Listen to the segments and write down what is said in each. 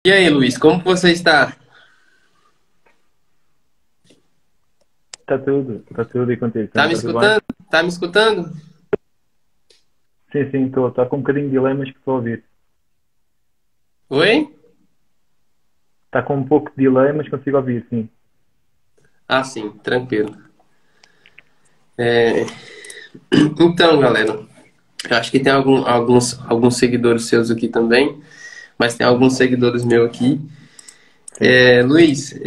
E aí, Luiz, como que você está? Está tudo e contigo Tá também, me está tudo bem? escutando? Tá me escutando? Sim, estou com um bocadinho de delay, mas que estou a ouvir. Oi? Está com um pouco de delay, mas consigo ouvir, sim. Ah, sim, tranquilo. É, Então, galera, eu acho que tem alguns seguidores seus aqui também, mas tem alguns seguidores meus aqui. Sim, Luiz,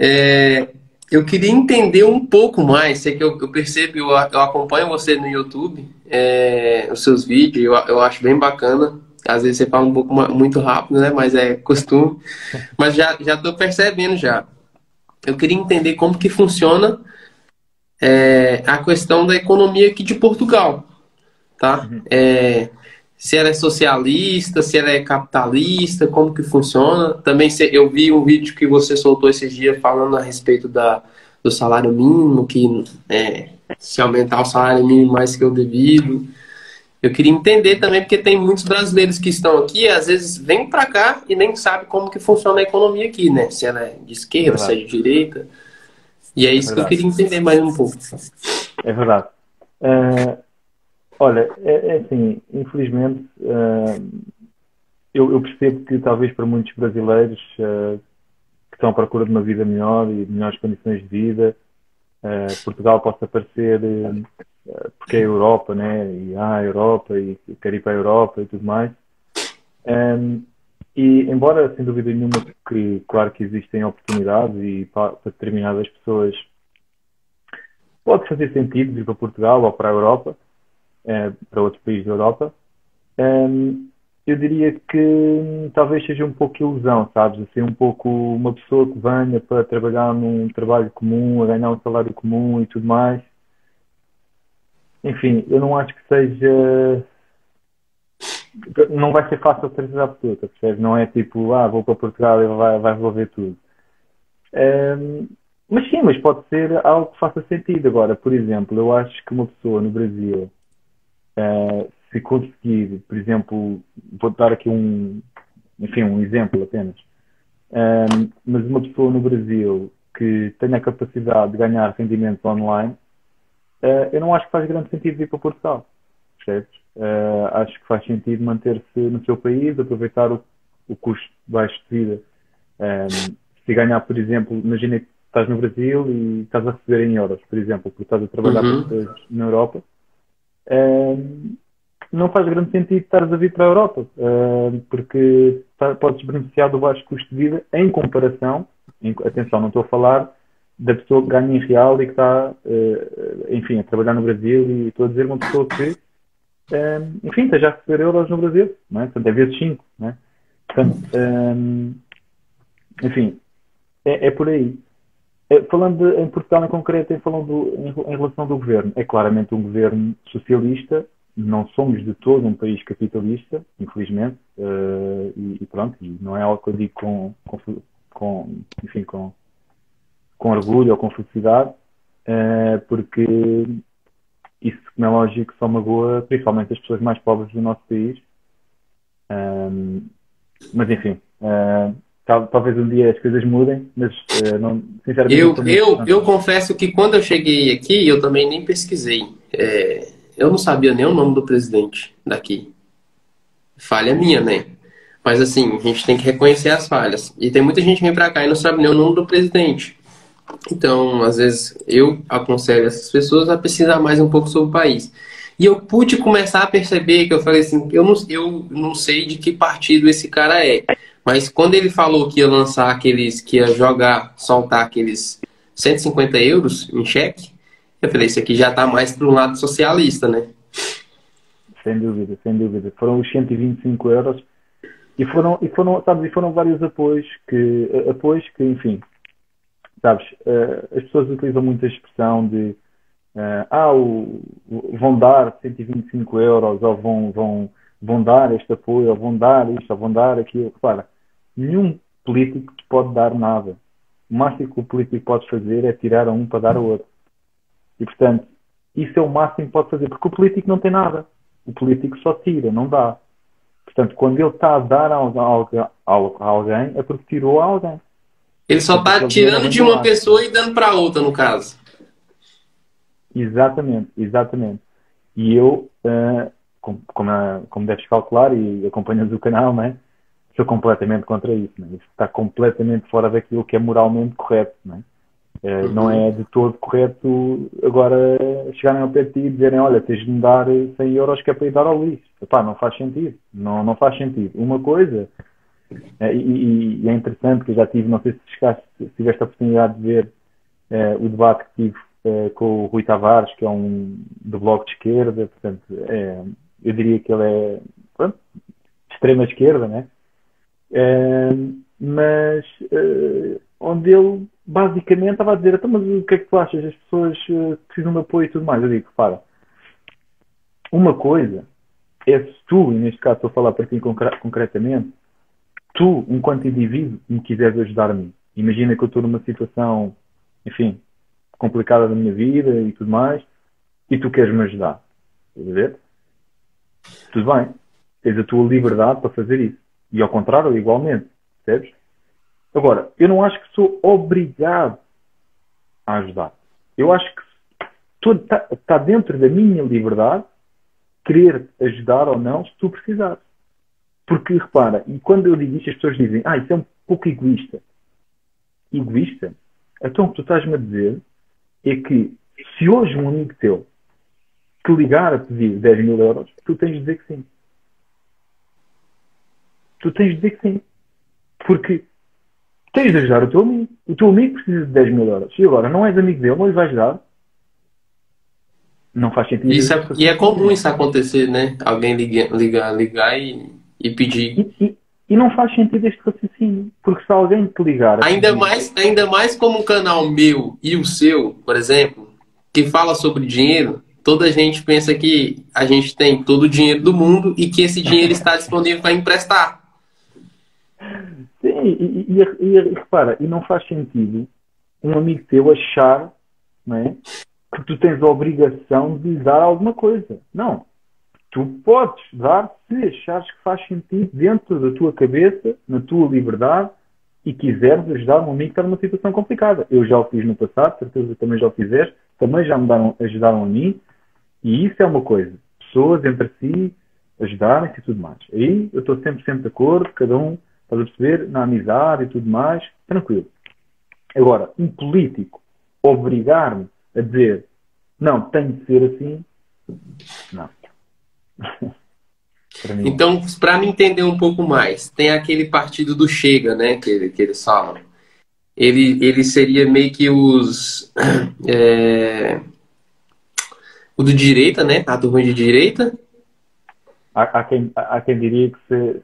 eu queria entender um pouco mais. Sei que eu percebo, eu acompanho você no YouTube, os seus vídeos, eu acho bem bacana. Às vezes você fala um pouco muito rápido, né? Mas é costume. Mas já estou percebendo já. Eu queria entender como que funciona a questão da economia aqui de Portugal, tá? uhum, Se ela é socialista, se ela é capitalista, como que funciona. Também eu vi um vídeo que você soltou esses dias falando a respeito do salário mínimo, que se aumentar o salário mínimo mais que o devido. Eu queria entender também, porque tem muitos brasileiros que estão aqui, às vezes vêm para cá e nem sabem como que funciona a economia aqui, né? Se ela é de é esquerda, se é verdade, de direita. E é é isso que eu verdade, queria entender mais um pouco. é verdade. Ah, olha, é assim, infelizmente, eu percebo que talvez para muitos brasileiros que estão à procura de uma vida melhor e de melhores condições de vida, Portugal possa parecer, porque é a Europa, né? E a Europa, e quero ir para a Europa e tudo mais. Um, e embora, sem dúvida nenhuma, que claro que existem oportunidades e para determinadas pessoas pode fazer sentido vir para Portugal ou para a Europa, para outros países da Europa, um, eu diria que talvez seja um pouco ilusão, sabes? Assim, um pouco uma pessoa que venha para trabalhar num trabalho comum, a ganhar um salário comum e tudo mais. Enfim, eu não acho que seja. Não vai ser fácil a certeza absoluta, percebes? Não é tipo, vou para Portugal e vai resolver tudo. Um, mas sim, mas pode ser algo que faça sentido. Agora, por exemplo, eu acho que uma pessoa no Brasil, se conseguir, por exemplo, vou dar aqui enfim, um exemplo apenas, mas uma pessoa no Brasil que tenha a capacidade de ganhar rendimentos online, eu não acho que faz grande sentido vir para Portugal, percebes? Acho que faz sentido manter-se no seu país, aproveitar o custo baixo de vida. Se ganhar, por exemplo, imagina que estás no Brasil e estás a receber em euros, por exemplo, porque estás a trabalhar para Uhum. pessoas na Europa, não faz grande sentido estares a vir para a Europa, porque podes beneficiar do baixo custo de vida em comparação, atenção, não estou a falar da pessoa que ganha em real e que está, enfim, a trabalhar no Brasil, e estou a dizer uma pessoa que, enfim, esteja a receber euros no Brasil, não é? Portanto, é vezes 5, não é? Portanto, enfim, é por aí. Falando em Portugal em concreto, em relação do governo, é claramente um governo socialista, não somos de todo um país capitalista, infelizmente, e pronto, e não é algo que eu digo enfim, com orgulho ou com felicidade, porque isso, como é lógico, só magoa principalmente as pessoas mais pobres do nosso país. Mas enfim, talvez um dia as coisas mudem, mas não, sinceramente não Eu, estou muito eu, eu descansado. confesso que quando eu cheguei aqui, eu também nem pesquisei. Eu não sabia nem o nome do presidente daqui. Falha minha, né? Mas assim, a gente tem que reconhecer as falhas. E tem muita gente que vem pra cá e não sabe nem o nome do presidente. Então, às vezes, eu aconselho essas pessoas a pesquisar mais um pouco sobre o país. E eu pude começar a perceber que eu falei assim, eu não sei de que partido esse cara é. Mas quando ele falou que ia lançar que ia jogar, soltar aqueles 150 euros em cheque, eu falei, isso aqui já tá mais para um lado socialista, né? Sem dúvida, sem dúvida. Foram os 125 euros sabes, e foram vários apoios que, enfim, sabes, as pessoas utilizam muito a expressão de vão dar 125 euros, ou vão dar este apoio, ou vão dar isto, ou vão dar aquilo. Repara, nenhum político te pode dar nada. O máximo que o político pode fazer é tirar a um para dar ao outro. E, portanto, isso é o máximo que pode fazer, porque o político não tem nada. O político só tira, não dá. Portanto, quando ele está a dar a alguém, é porque tirou a alguém. Ele só Portanto, está aquele dinheiro tirando vem de do uma lado. pessoa e dando para outra, no caso. Exatamente, exatamente. E eu, como deves calcular e acompanhas o canal, não é? Sou completamente contra isso. Não é? Isso está completamente fora daquilo que é moralmente correto. Não é? Não Uhum. é de todo correto agora chegarem ao pé de ti e dizerem: olha, tens de me dar 100 euros que é para ir dar ao lixo. Epá, não faz sentido. Não, não faz sentido. Uma coisa, e é interessante que eu já tive, não sei se tiveste a oportunidade de ver o debate que tive com o Rui Tavares, que é um do Bloco de Esquerda, portanto, eu diria que ele é, pronto, de extrema esquerda, né? Mas onde ele basicamente estava a dizer: então, mas o que é que tu achas? As pessoas precisam de apoio e tudo mais. Eu digo: para, uma coisa é se tu, e neste caso estou a falar para ti concretamente, tu, enquanto indivíduo, me quiseres ajudar a mim. Imagina que eu estou numa situação, enfim, complicada da minha vida e tudo mais, e tu queres me ajudar. Estás a ver? Tudo bem. Tens a tua liberdade para fazer isso. E ao contrário, igualmente. Percebes? Agora, eu não acho que sou obrigado a ajudar. Eu acho que está dentro da minha liberdade querer ajudar ou não, se tu precisares. Porque, repara, e quando eu digo isto, as pessoas dizem: isso é um pouco egoísta. Egoísta? Então o que tu estás-me a dizer é que se hoje um amigo teu te ligar a pedir 10 mil euros, tu tens de dizer que sim. Tu tens de dizer que sim. Porque tens de ajudar o teu amigo. O teu amigo precisa de 10 mil euros. E agora, não és amigo dele, não lhe vais dar. Não faz sentido Isso este e é comum raciocínio. isso acontecer, né? Alguém ligar e pedir. E não faz sentido este raciocínio. Porque se alguém te ligar a pedir... Ainda mais como um canal meu e o seu, por exemplo, que fala sobre dinheiro, toda a gente pensa que a gente tem todo o dinheiro do mundo e que esse dinheiro está disponível para emprestar. Sim, e repara, e não faz sentido um amigo teu achar, não é, que tu tens a obrigação de lhe dar alguma coisa. Não. Tu podes dar se achares que faz sentido dentro da tua cabeça, na tua liberdade, e quiseres ajudar um amigo que está numa situação complicada. Eu já o fiz no passado, certeza que também já o fizeste, também já ajudaram a mim, e isso é uma coisa. Pessoas entre si ajudarem-se e tudo mais. Aí eu estou sempre de acordo, cada um, estás a perceber, na amizade e tudo mais, tranquilo. Agora, um político obrigar-me a dizer: não, tem de ser assim, não. Para mim, não. Então, para me entender um pouco mais, tem aquele partido do Chega, né, que eles falam. Ele seria meio que o do direita, né? A turma de direita. Há quem diria que se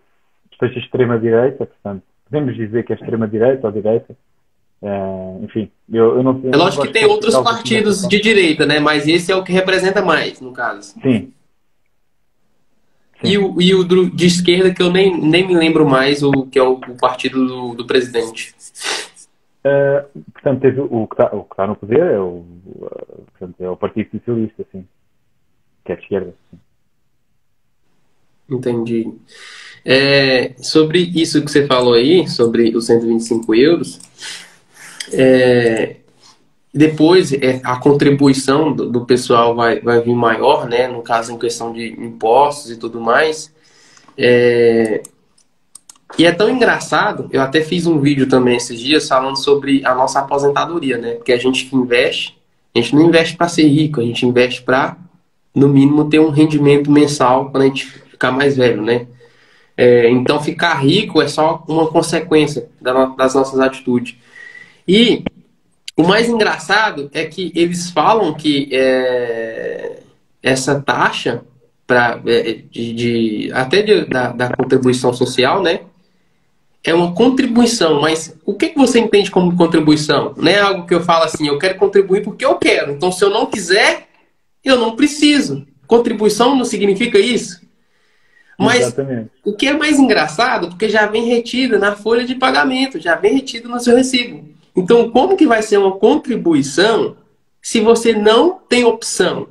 seja extrema-direita, portanto, podemos dizer que é extrema-direita ou direita. Enfim, eu É não lógico que gosto de tem outros classificá-los assim desta partidos de forma. direita, né? Mas esse é o que representa mais, no caso. Sim, sim. E o de esquerda, que eu nem me lembro mais, o que é o partido do presidente. Portanto, tens o que está no poder portanto, é o Partido Socialista, sim, que é de esquerda. Sim. Entendi. Sobre isso que você falou aí, sobre os 125 euros, depois a contribuição do pessoal vai vir maior, né? No caso, em questão de impostos e tudo mais. E é tão engraçado, eu até fiz um vídeo também esses dias falando sobre a nossa aposentadoria, né? Porque a gente que investe, a gente não investe para ser rico, a gente investe para, no mínimo, ter um rendimento mensal quando a gente ficar mais velho, né? Então, ficar rico é só uma consequência das nossas atitudes. E o mais engraçado é que eles falam que essa taxa da contribuição social, né? É uma contribuição, mas o que você entende como contribuição? Não é algo que eu falo assim: eu quero contribuir porque eu quero. Então, se eu não quiser, eu não preciso. Contribuição não significa isso. Mas Exatamente. o que é mais engraçado, porque já vem retida na folha de pagamento, já vem retido no seu recibo. Então, como que vai ser uma contribuição se você não tem opção?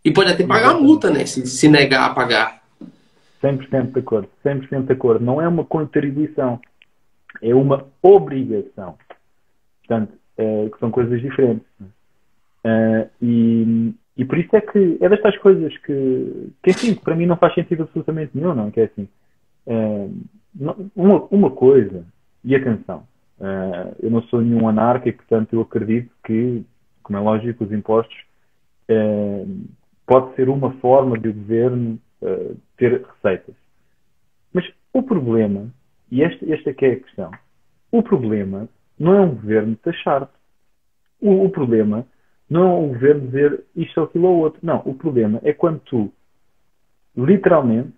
E pode até pagar Exatamente. multa, né? Se negar a pagar. 100% de acordo. 100% de acordo. Não é uma contribuição. É uma obrigação. Portanto, que são coisas diferentes. E por isso é que é destas coisas que enfim, para mim não faz sentido absolutamente nenhum, não? Que é assim, uma coisa, e atenção, eu não sou nenhum anarca e, portanto, eu acredito que, como é lógico, os impostos pode ser uma forma de o governo ter receitas. Mas o problema, e esta é que é a questão, o problema não é um governo taxar-te. O problema não é um governo dizer isto ou aquilo ou outro. Não, o problema é quando tu, literalmente,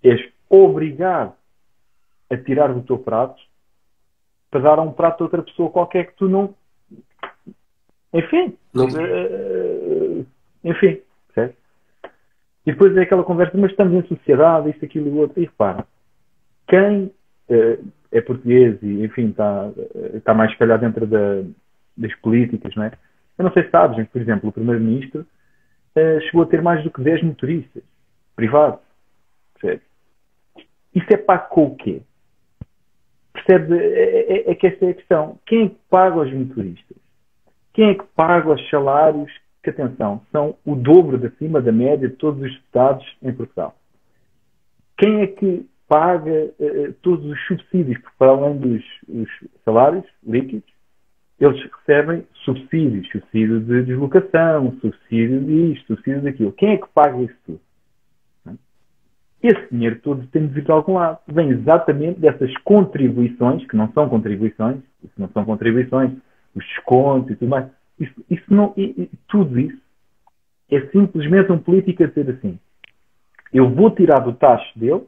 és obrigado a tirar do teu prato para dar a um prato a outra pessoa qualquer que tu não... Enfim. Não. Enfim. Certo? E depois é aquela conversa, mas estamos em sociedade, isto, aquilo e o outro. E repara, quem é português e, enfim, está mais se calhar dentro das políticas, não é? Eu não sei se sabes, mas, por exemplo, o Primeiro-Ministro chegou a ter mais do que 10 motoristas privados. Percebe? Isso é pago com o quê? Percebe? É que esta é a questão. Quem é que paga os motoristas? Quem é que paga os salários que, atenção, são o dobro de acima da média de todos os estados em Portugal? Quem é que paga todos os subsídios? Porque, para além dos salários líquidos, eles recebem subsídios. Subsídio de deslocação, subsídio disto, subsídio daquilo. Quem é que paga isso tudo? Esse dinheiro todo tem de vir de algum lado. Vem exatamente dessas contribuições, que não são contribuições, os descontos e tudo mais. Tudo isso é simplesmente um político a dizer assim: eu vou tirar do tacho dele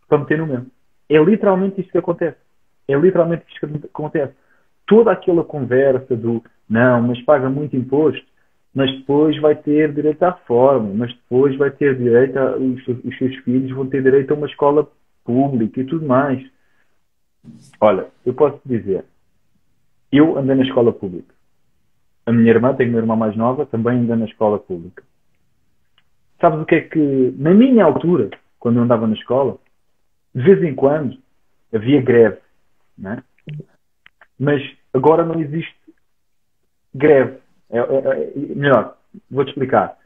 para meter no meu. É literalmente isto que acontece. Toda aquela conversa do não, mas paga muito imposto, mas depois vai ter direito à reforma, mas depois vai ter direito os seus filhos vão ter direito a uma escola pública e tudo mais. Olha, eu posso te dizer, eu andei na escola pública. A minha irmã, tenho uma irmã mais nova, também andou na escola pública. Sabes o que é que, na minha altura, quando eu andava na escola, de vez em quando havia greve, não é? Mas agora não existe greve. Melhor, vou-te explicar.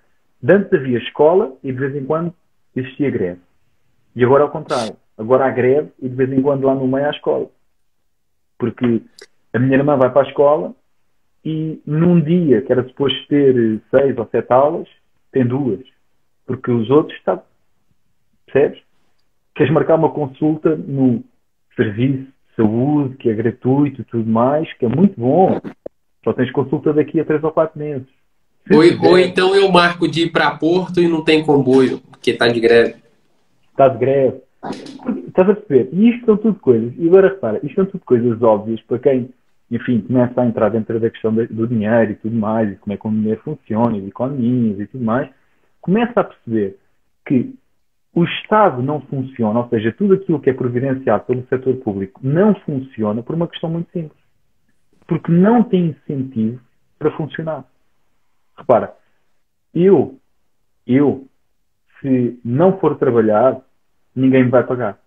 Antes havia escola e de vez em quando existia greve. E agora é o contrário. Agora há greve e de vez em quando lá no meio há escola. Porque a minha irmã vai para a escola e num dia que era suposto ter 6 ou 7 aulas, tem 2. Porque os outros estão... Percebes? Queres marcar uma consulta no serviço de saúde, que é gratuito e tudo mais, que é muito bom. Só tens consulta daqui a 3 ou 4 meses. Ou então eu marco de ir para Porto e não tem comboio, porque está de greve. Está de greve. Estás a perceber? E isto são tudo coisas. E agora repara, isto são tudo coisas óbvias para quem, enfim, começa a entrar dentro da questão do dinheiro e tudo mais, e como é que o dinheiro funciona, e de economias e tudo mais, começa a perceber que o Estado não funciona, ou seja, tudo aquilo que é providenciado pelo setor público não funciona por uma questão muito simples. Porque não tem incentivo para funcionar. Repara, eu, se não for trabalhar, ninguém me vai pagar.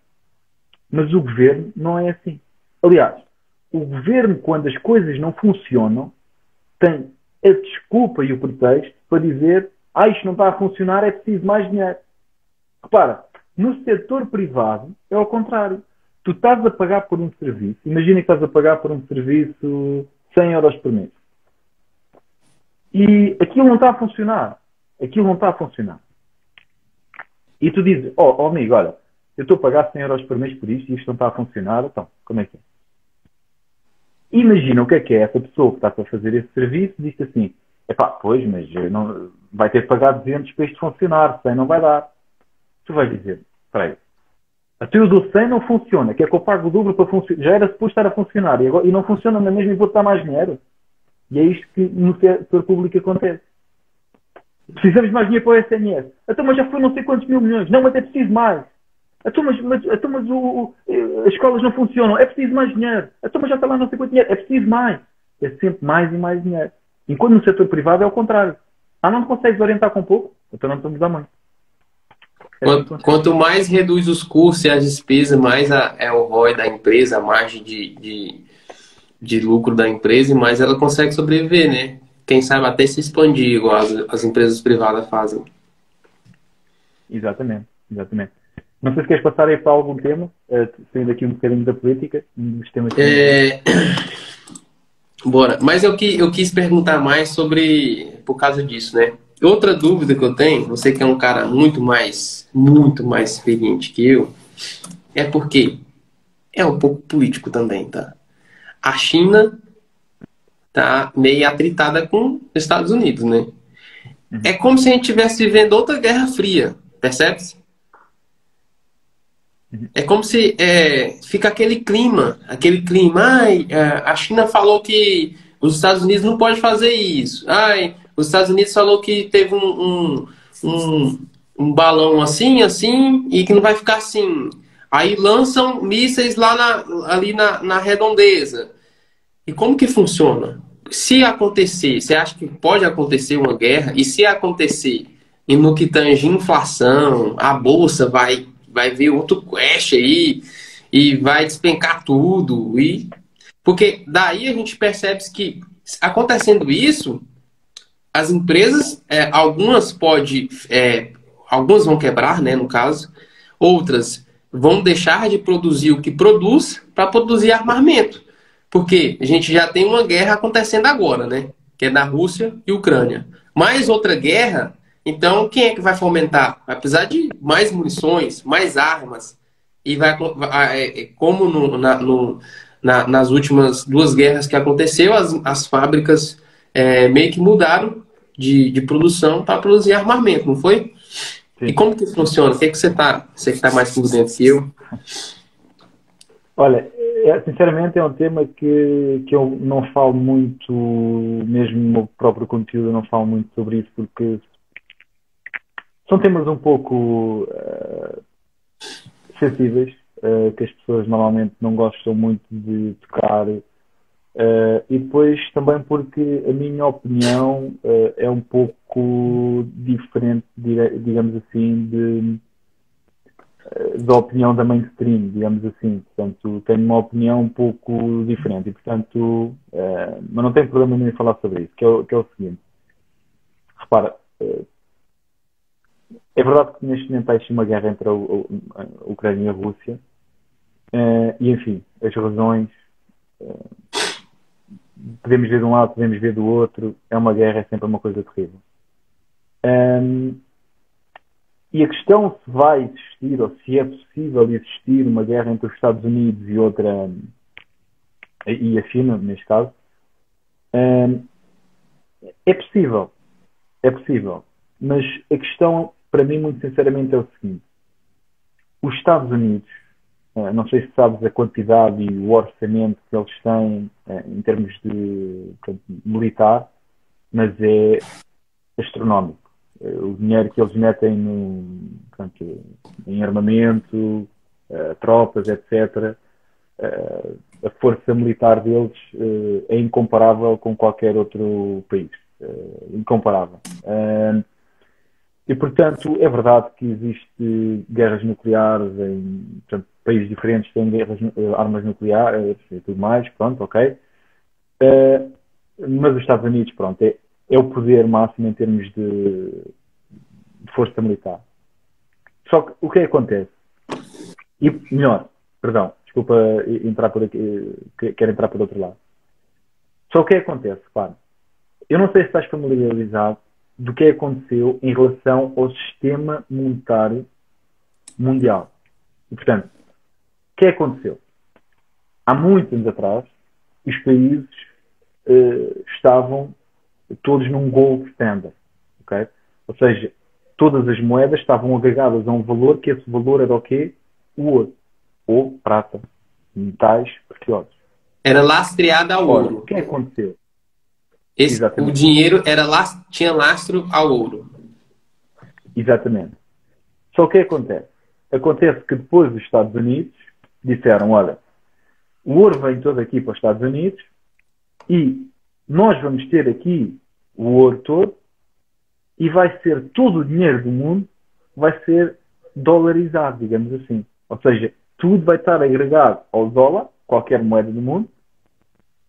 Mas o governo não é assim. Aliás, o governo, quando as coisas não funcionam, tem a desculpa e o pretexto para dizer isto não está a funcionar, é preciso mais dinheiro. Repara, no setor privado é ao contrário. Tu estás a pagar por um serviço, imagina que estás a pagar por um serviço 100 euros por mês. E aquilo não está a funcionar. E tu dizes, amigo, olha, eu estou a pagar 100 euros por mês por isto e isto não está a funcionar, então, como é que é? Imagina o que é essa pessoa que está a fazer esse serviço diz assim, pois, mas não, vai ter que pagar 200 para isto funcionar, 100 não vai dar. Tu vais dizer, espera aí, até o do 100 não funciona, que é que eu pago o dobro para funcionar, já era suposto estar a funcionar e não funciona na mesma e vou dar mais dinheiro. E é isto que no setor público acontece. Precisamos de mais dinheiro para o SNS. Então, mas já foi não sei quantos mil milhões. Não, mas é preciso mais. Então, mas as escolas não funcionam. É preciso mais dinheiro. Então, mas já está lá não sei quanto dinheiro. É preciso mais. É sempre mais e mais dinheiro. Enquanto no setor privado é o contrário. Não consegues orientar com pouco? Então não estamos a dar muito. É assim que funciona. Quanto mais reduz os custos e as despesas, mais é o ROI da empresa, a margem de lucro da empresa e mais ela consegue sobreviver, né? Quem sabe até se expandir, igual as empresas privadas fazem. Exatamente, exatamente. Não sei se queres passar aí para algum tema, saindo aqui um bocadinho da política, um dos temas que me interessa. É, bora. Mas eu quis perguntar mais sobre, por causa disso, né? Outra dúvida que eu tenho, você que é um cara muito mais experiente que eu, é porque é um pouco político também, tá? A China tá meio atritada com os Estados Unidos, né? É Uhum, como se a gente estivesse vivendo outra Guerra Fria, percebe? uhum, É como se fica aquele clima. Ai, a China falou que os Estados Unidos não pode fazer isso. Ai, os Estados Unidos falou que teve um, um balão assim, assim, e que não vai ficar assim. Aí lançam mísseis lá ali na redondeza. E como que funciona? Se acontecer, você acha que pode acontecer uma guerra? E se acontecer, e no que tange inflação, a bolsa vai ver outro crash aí, e vai despencar tudo. Porque daí a gente percebe que, acontecendo isso, as empresas, algumas vão quebrar, né, no caso, outras vão deixar de produzir o que produz para produzir armamento. Porque a gente já tem uma guerra acontecendo agora, né? Que é da Rússia e Ucrânia. Mais outra guerra, então quem é que vai fomentar? Vai precisar de mais munições, mais armas. E como nas últimas duas guerras que aconteceu, as fábricas meio que mudaram de produção para produzir armamento, não foi? E sim. como que funciona? O que, é que você que está mais por dentro que eu? Olha, sinceramente é um tema que eu não falo muito, mesmo no meu próprio conteúdo, eu não falo muito sobre isso, porque são temas um pouco sensíveis, que as pessoas normalmente não gostam muito de tocar. E depois também porque a minha opinião é um pouco diferente, digamos assim, da opinião da mainstream, digamos assim. Portanto, tenho uma opinião um pouco diferente e, portanto, mas não tenho problema nenhum em falar sobre isso, que é o seguinte. Repara, é verdade que neste momento há uma guerra entre a Ucrânia e a Rússia, e enfim, as razões podemos ver de um lado, podemos ver do outro, é uma guerra, é sempre uma coisa terrível. E a questão se vai existir, ou se é possível existir uma guerra entre os Estados Unidos e a China, neste caso, é possível. É possível. Mas a questão, para mim, muito sinceramente, é o seguinte. Os Estados Unidos, não sei se sabes a quantidade e o orçamento que eles têm em termos de militar, mas é astronómico. O dinheiro que eles metem em armamento, tropas, etc. A força militar deles é incomparável com qualquer outro país. Incomparável. E, portanto, é verdade que existe guerras nucleares em países diferentes têm armas nucleares e tudo mais, pronto, ok. Mas os Estados Unidos, pronto, é o poder máximo em termos de força militar. Só que o que acontece? E melhor, perdão, desculpa entrar por aqui, quero entrar por outro lado. Só o que acontece, claro. Eu não sei se estás familiarizado do que aconteceu em relação ao sistema monetário mundial. E, portanto, o que aconteceu? Há muitos anos atrás, os países estavam todos num gold standard. Okay? Ou seja, todas as moedas estavam agregadas a um valor, que esse valor era o quê? O ouro. Ou prata. Metais preciosos. Era lastreada ao Ora, o ouro. que aconteceu? O Exatamente. dinheiro tinha lastro ao ouro. Exatamente. Só o que acontece? Acontece que depois os Estados Unidos disseram, olha, o ouro vem todo aqui para os Estados Unidos e nós vamos ter aqui o ouro todo e vai ser todo o dinheiro do mundo vai ser dolarizado, digamos assim. Ou seja, tudo vai estar agregado ao dólar, qualquer moeda do mundo,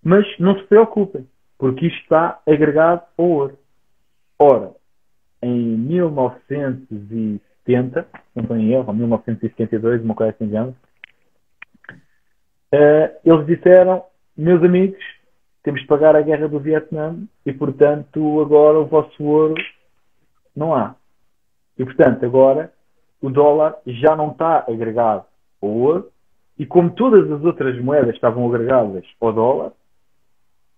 mas não se preocupem, porque isto está agregado ao ouro. Ora, em 1970, não estou em erro, ou 1972, uma coisa assim, digamos, eles disseram, meus amigos, temos de pagar a guerra do Vietnã e, portanto, agora o vosso ouro não há. E, portanto, agora o dólar já não está agregado ao ouro e, como todas as outras moedas estavam agregadas ao dólar,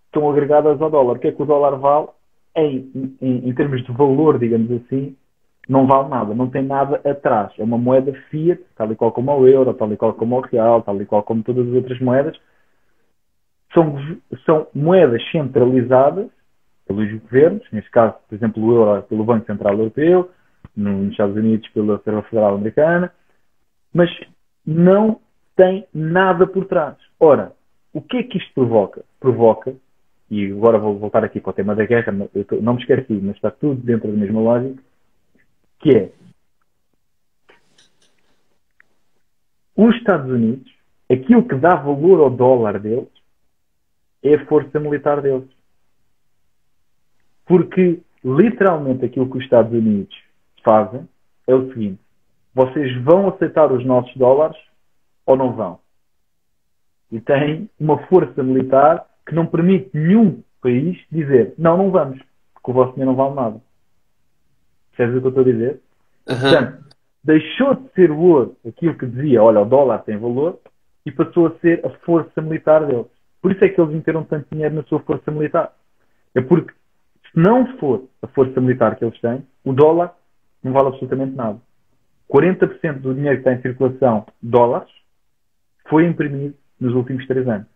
estão agregadas ao dólar. O que é que o dólar vale? Em termos de valor, digamos assim, não vale nada. Não tem nada atrás. É uma moeda fiat, tal e qual como o euro, tal e qual como o real, tal e qual como todas as outras moedas. São moedas centralizadas pelos governos, neste caso, por exemplo, o euro pelo Banco Central Europeu, nos Estados Unidos pela Reserva Federal Americana, mas não tem nada por trás. Ora, o que é que isto provoca? Provoca, e agora vou voltar aqui para o tema da guerra, não me esqueci, mas está tudo dentro da mesma lógica, que é os Estados Unidos, aquilo que dá valor ao dólar deles é a força militar deles. Porque, literalmente, aquilo que os Estados Unidos fazem é o seguinte: vocês vão aceitar os nossos dólares ou não vão? E tem uma força militar que não permite nenhum país dizer não, não vamos, porque o vosso dinheiro não vale nada. Percebes o que eu estou a dizer? Portanto, deixou de ser o ouro aquilo que dizia, olha, o dólar tem valor, e passou a ser a força militar deles. Por isso é que eles meteram tanto dinheiro na sua força militar. É porque, se não for a força militar que eles têm, o dólar não vale absolutamente nada. 40% do dinheiro que está em circulação, dólares, foi imprimido nos últimos 3 anos.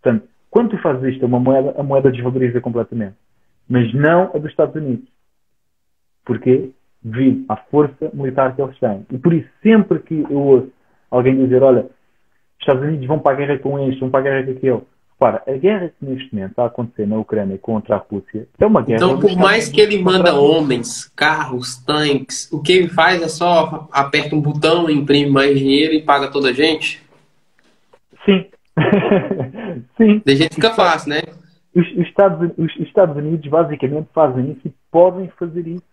Portanto, quando tu fazes isto a uma moeda, a moeda desvaloriza completamente. Mas não a dos Estados Unidos. Porquê? Devido à força militar que eles têm. E por isso, sempre que eu ouço alguém dizer, olha, os Estados Unidos vão para a guerra com este, vão para a guerra com aquele. Repara, a guerra que neste momento está a acontecer na Ucrânia contra a Rússia é uma guerra... Então, por mais que ele manda homens, carros, tanques, o que ele faz é só aperta um botão, imprime mais dinheiro e paga toda a gente? Sim. Sim. De jeito fica fácil, né? Os Estados Unidos basicamente fazem isso e podem fazer isso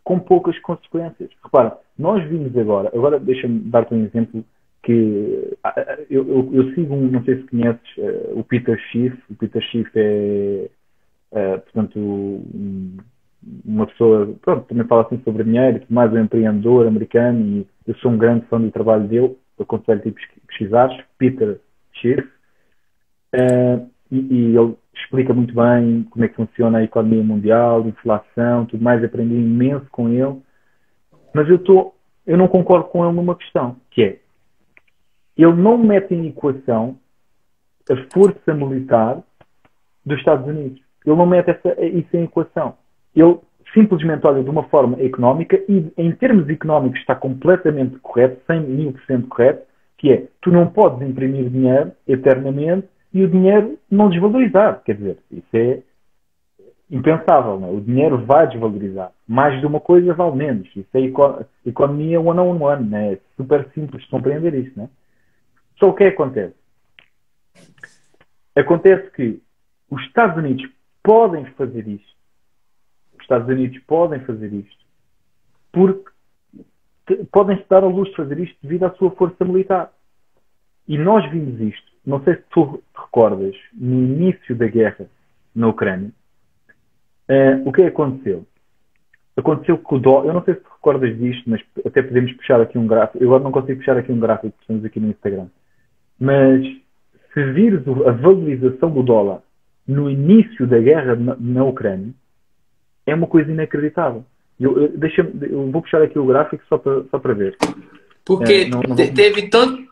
com poucas consequências. Repara, nós vimos agora deixa-me dar-te um exemplo que eu sigo não sei se conheces, o Peter Schiff. O Peter Schiff é, portanto, uma pessoa, pronto, também fala assim sobre dinheiro, mais um empreendedor americano, e eu sou um grande fã do trabalho dele. Eu aconselho-te a pesquisares, Peter Schiff, e ele explica muito bem como é que funciona a economia mundial, inflação, tudo mais. Aprendi imenso com ele, mas eu não concordo com ele numa questão, que é, ele não mete em equação a força militar dos Estados Unidos. Ele não mete isso em equação. Ele simplesmente olha de uma forma económica, e em termos económicos está completamente correto, 100.000% correto, que é, tu não podes imprimir dinheiro eternamente e o dinheiro não desvalorizar. Quer dizer, isso é impensável, não é? O dinheiro vai desvalorizar. Mais de uma coisa vale menos. Isso é economia one-on-one, não é? É super simples de compreender isso, não é? Só o que acontece? Acontece que os Estados Unidos podem fazer isto. Os Estados Unidos podem fazer isto porque podem-se dar ao luxo de fazer isto devido à sua força militar. E nós vimos isto, não sei se tu te recordas, no início da guerra na Ucrânia, o que aconteceu? Aconteceu que o dólar, eu não sei se te recordas disto, mas até podemos puxar aqui um gráfico. Eu agora não consigo puxar aqui um gráfico que estamos aqui no Instagram. Mas se vires a valorização do dólar no início da guerra na Ucrânia, é uma coisa inacreditável. Eu vou puxar aqui o gráfico só para ver. Porque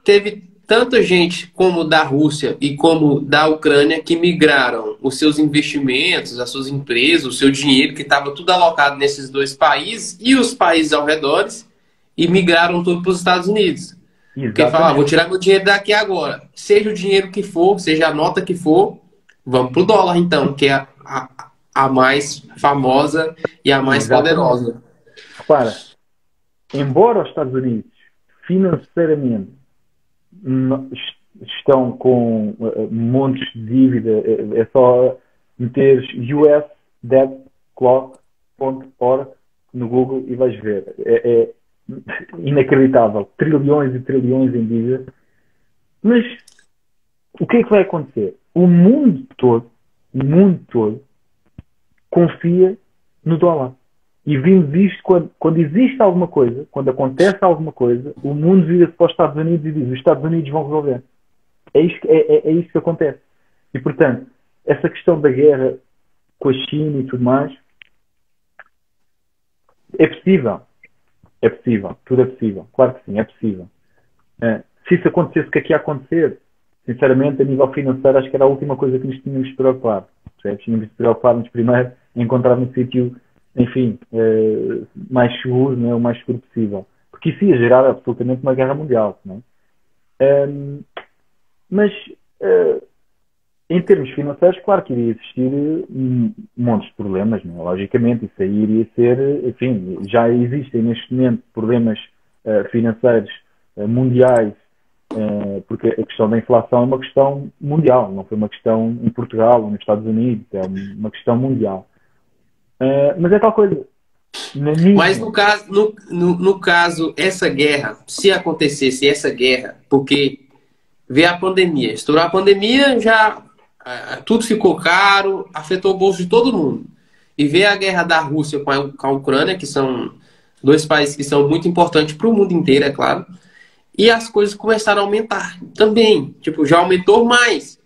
teve tanta gente como da Rússia e como da Ucrânia que migraram os seus investimentos, as suas empresas, o seu dinheiro, que estava tudo alocado nesses dois países e os países ao redor, e migraram tudo para os Estados Unidos. Exatamente. Porque fala, vou tirar meu dinheiro daqui agora. Seja o dinheiro que for, seja a nota que for, vamos pro dólar então, que é a mais famosa e a mais poderosa. Repara, embora os Estados Unidos financeiramente estão com montes de dívida, é só meteres usdebtclock.org no Google e vais ver. É inacreditável. Trilhões e trilhões em dívida. Mas o que é que vai acontecer? O mundo todo confia no dólar. E vimos isto quando existe alguma coisa, quando acontece alguma coisa, o mundo vira-se para os Estados Unidos e diz: os Estados Unidos vão resolver. É isto que acontece. E, portanto, essa questão da guerra com a China e tudo mais, é possível. É possível. Tudo é possível. Claro que sim, é possível. Se isso acontecesse, o que é que ia acontecer? Sinceramente, a nível financeiro, acho que era a última coisa que nos tínhamos de preocupar. Tínhamos de preocupar-nos primeiro em encontrar um sítio, enfim, mais seguro, não é? O mais seguro possível. Porque isso ia gerar absolutamente uma guerra mundial. Não é? Mas, em termos financeiros, claro que iria existir um monte de problemas, não é? Logicamente, isso aí iria ser, enfim, já existem neste momento problemas financeiros mundiais, porque a questão da inflação é uma questão mundial, não foi uma questão em Portugal ou nos Estados Unidos, é uma questão mundial. Mas é tal coisa. Mas no caso, essa guerra, se acontecesse essa guerra, porque veio a pandemia, estourou a pandemia, já tudo ficou caro, afetou o bolso de todo mundo. E veio a guerra da Rússia com a Ucrânia, que são dois países que são muito importantes para o mundo inteiro, é claro. E as coisas começaram a aumentar também. Tipo, já aumentou mais.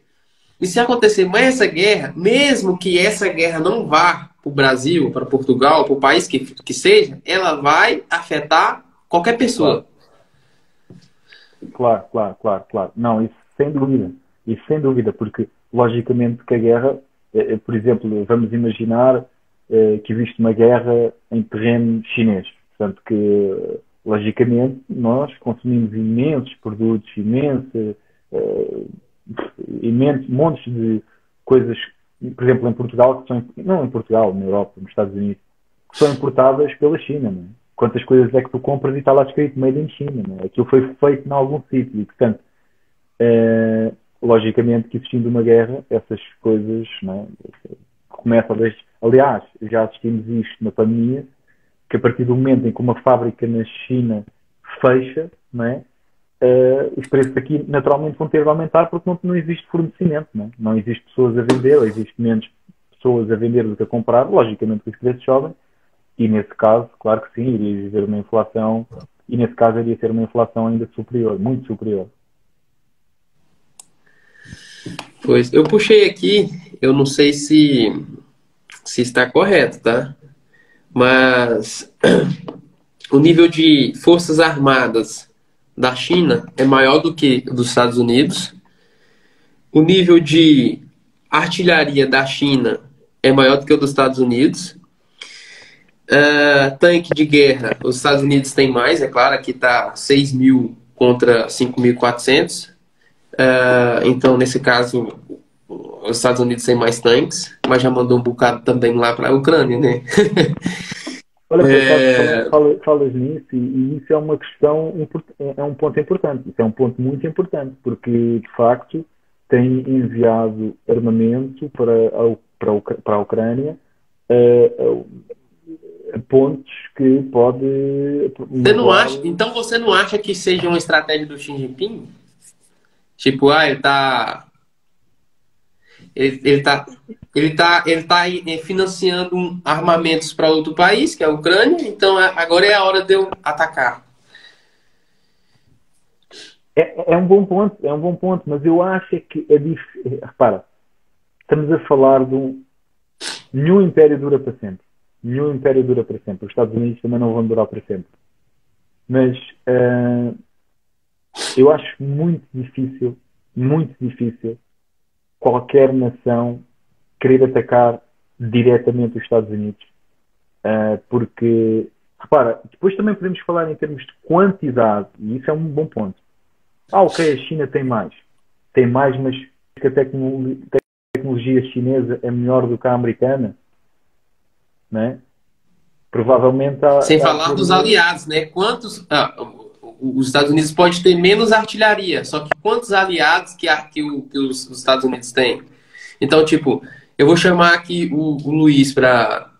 E se acontecer mais essa guerra, mesmo que essa guerra não vá para o Brasil, para Portugal, para o país que seja, ela vai afetar qualquer pessoa. Claro. Não, isso sem dúvida. Isso sem dúvida, porque logicamente que a guerra, por exemplo, vamos imaginar que existe uma guerra em terreno chinês. Portanto, que logicamente nós consumimos imensos produtos, imensos montes de coisas, por exemplo, em Portugal, que são, não em Portugal, na Europa, nos Estados Unidos, que são importadas pela China, não é? Quantas coisas é que tu compras e está lá escrito Made in China, não é? Aquilo foi feito em algum sítio e, portanto, logicamente que existindo uma guerra, essas coisas, não é? Começam desde... Aliás, já assistimos isto na pandemia, que a partir do momento em que uma fábrica na China fecha, não é? Os preços aqui naturalmente vão ter de aumentar porque não existe fornecimento, não existe pessoas a vender, ou existe menos pessoas a vender do que a comprar, logicamente que os preços sobem, e nesse caso, claro que sim, iria haver uma inflação, e nesse caso iria ter uma inflação ainda superior, muito superior. Pois, eu puxei aqui, eu não sei se está correto, tá? Mas o nível de forças armadas da China é maior do que dos Estados Unidos. O nível de artilharia da China é maior do que o dos Estados Unidos. Tanque de guerra, os Estados Unidos têm mais, é claro, aqui está 6.000 contra 5.400. Então, nesse caso, os Estados Unidos têm mais tanques, mas já mandou um bocado também lá para a Ucrânia, né? Olha, falas nisso e isso é uma questão, é um ponto importante. Isso é um ponto muito importante, porque, de facto, tem enviado armamento para a Ucrânia a pontos que pode... Você não acha, então você não acha que seja uma estratégia do Xi Jinping? Tipo, ele tá financiando armamentos para outro país, que é a Ucrânia, então agora é a hora de eu atacar. É um bom ponto, mas eu acho que é difícil. Repara, estamos a falar de nenhum império dura para sempre. Nenhum império dura para sempre. Os Estados Unidos também não vão durar para sempre. Mas eu acho muito difícil qualquer nação querer atacar diretamente os Estados Unidos. Porque, repara, depois também podemos falar em termos de quantidade, e isso é um bom ponto. Ok, a China tem mais, mas que a tecnologia chinesa é melhor do que a americana, não é? provavelmente Sem há falar dos aliados, né? Os Estados Unidos pode ter menos artilharia, só que quantos aliados que os Estados Unidos têm? Então, tipo, eu vou chamar aqui o Luiz para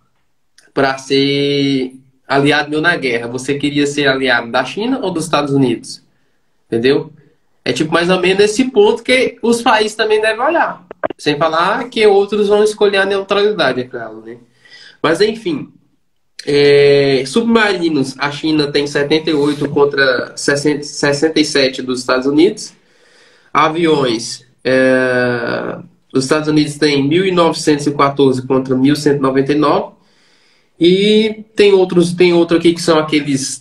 ser aliado meu na guerra. Você queria ser aliado da China ou dos Estados Unidos? Entendeu? É tipo mais ou menos esse ponto que os países também devem olhar. Sem falar que outros vão escolher a neutralidade, é claro, né? Mas enfim, submarinos, a China tem 78 contra 67 dos Estados Unidos. Aviões, os Estados Unidos têm 1.914 contra 1.199. E tem outro aqui que são aqueles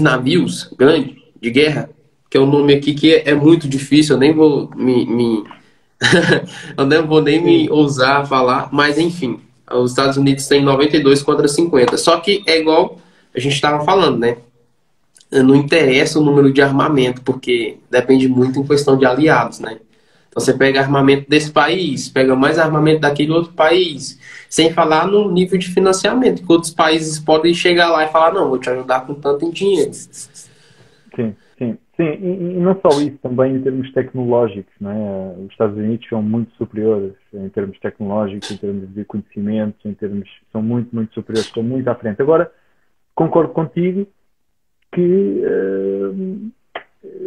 navios grandes de guerra, que é um nome aqui que é muito difícil, eu nem vou eu não vou nem me ousar falar, mas enfim, os Estados Unidos têm 92 contra 50. Só que é igual a gente estava falando, né? Não interessa o número de armamento, porque depende muito em questão de aliados, né? Então você pega armamento desse país, pega mais armamento daquele outro país, sem falar no nível de financiamento, que outros países podem chegar lá e falar, não, vou te ajudar com tanto em dinheiro. Sim, sim, sim. E não só isso, também em termos tecnológicos, não é? Os Estados Unidos são muito superiores em termos tecnológicos, em termos de conhecimentos, são muito, muito superiores, estão muito à frente. Agora, concordo contigo que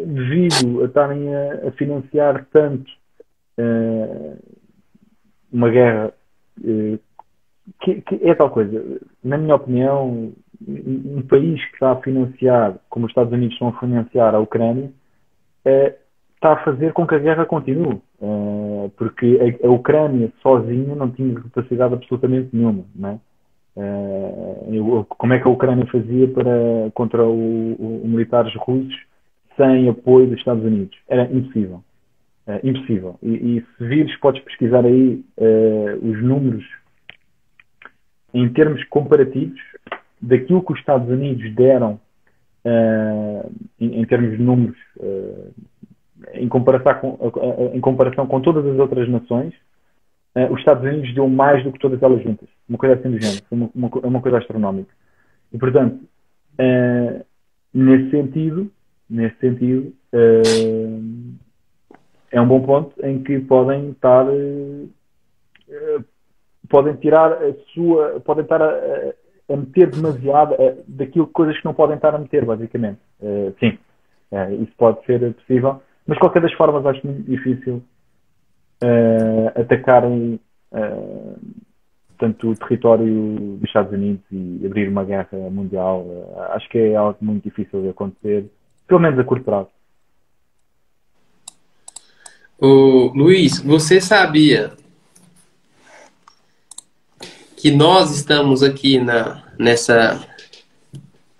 devido a estarem a financiar tanto uma guerra que é tal coisa, na minha opinião, um país que está a financiar, como os Estados Unidos estão a financiar a Ucrânia, está a fazer com que a guerra continue, porque a Ucrânia sozinha não tinha capacidade absolutamente nenhuma, não é? Como é que a Ucrânia fazia contra os militares russos sem apoio dos Estados Unidos? Era impossível. Impossível. E se vires, podes pesquisar aí os números em termos comparativos daquilo que os Estados Unidos deram em termos de números em comparação com todas as outras nações. Os Estados Unidos deu mais do que todas elas juntas. Uma coisa assim do género. Uma coisa astronómica. E, portanto, nesse sentido, é um bom ponto em que podem estar podem tirar podem estar a meter demasiado daquilo, coisas que não podem estar a meter, basicamente. Sim, isso pode ser possível, mas de qualquer das formas acho muito difícil atacarem tanto o território dos Estados Unidos e abrir uma guerra mundial. Acho que é algo muito difícil de acontecer, pelo menos a curto prazo. Ô, Luiz, você sabia que nós estamos aqui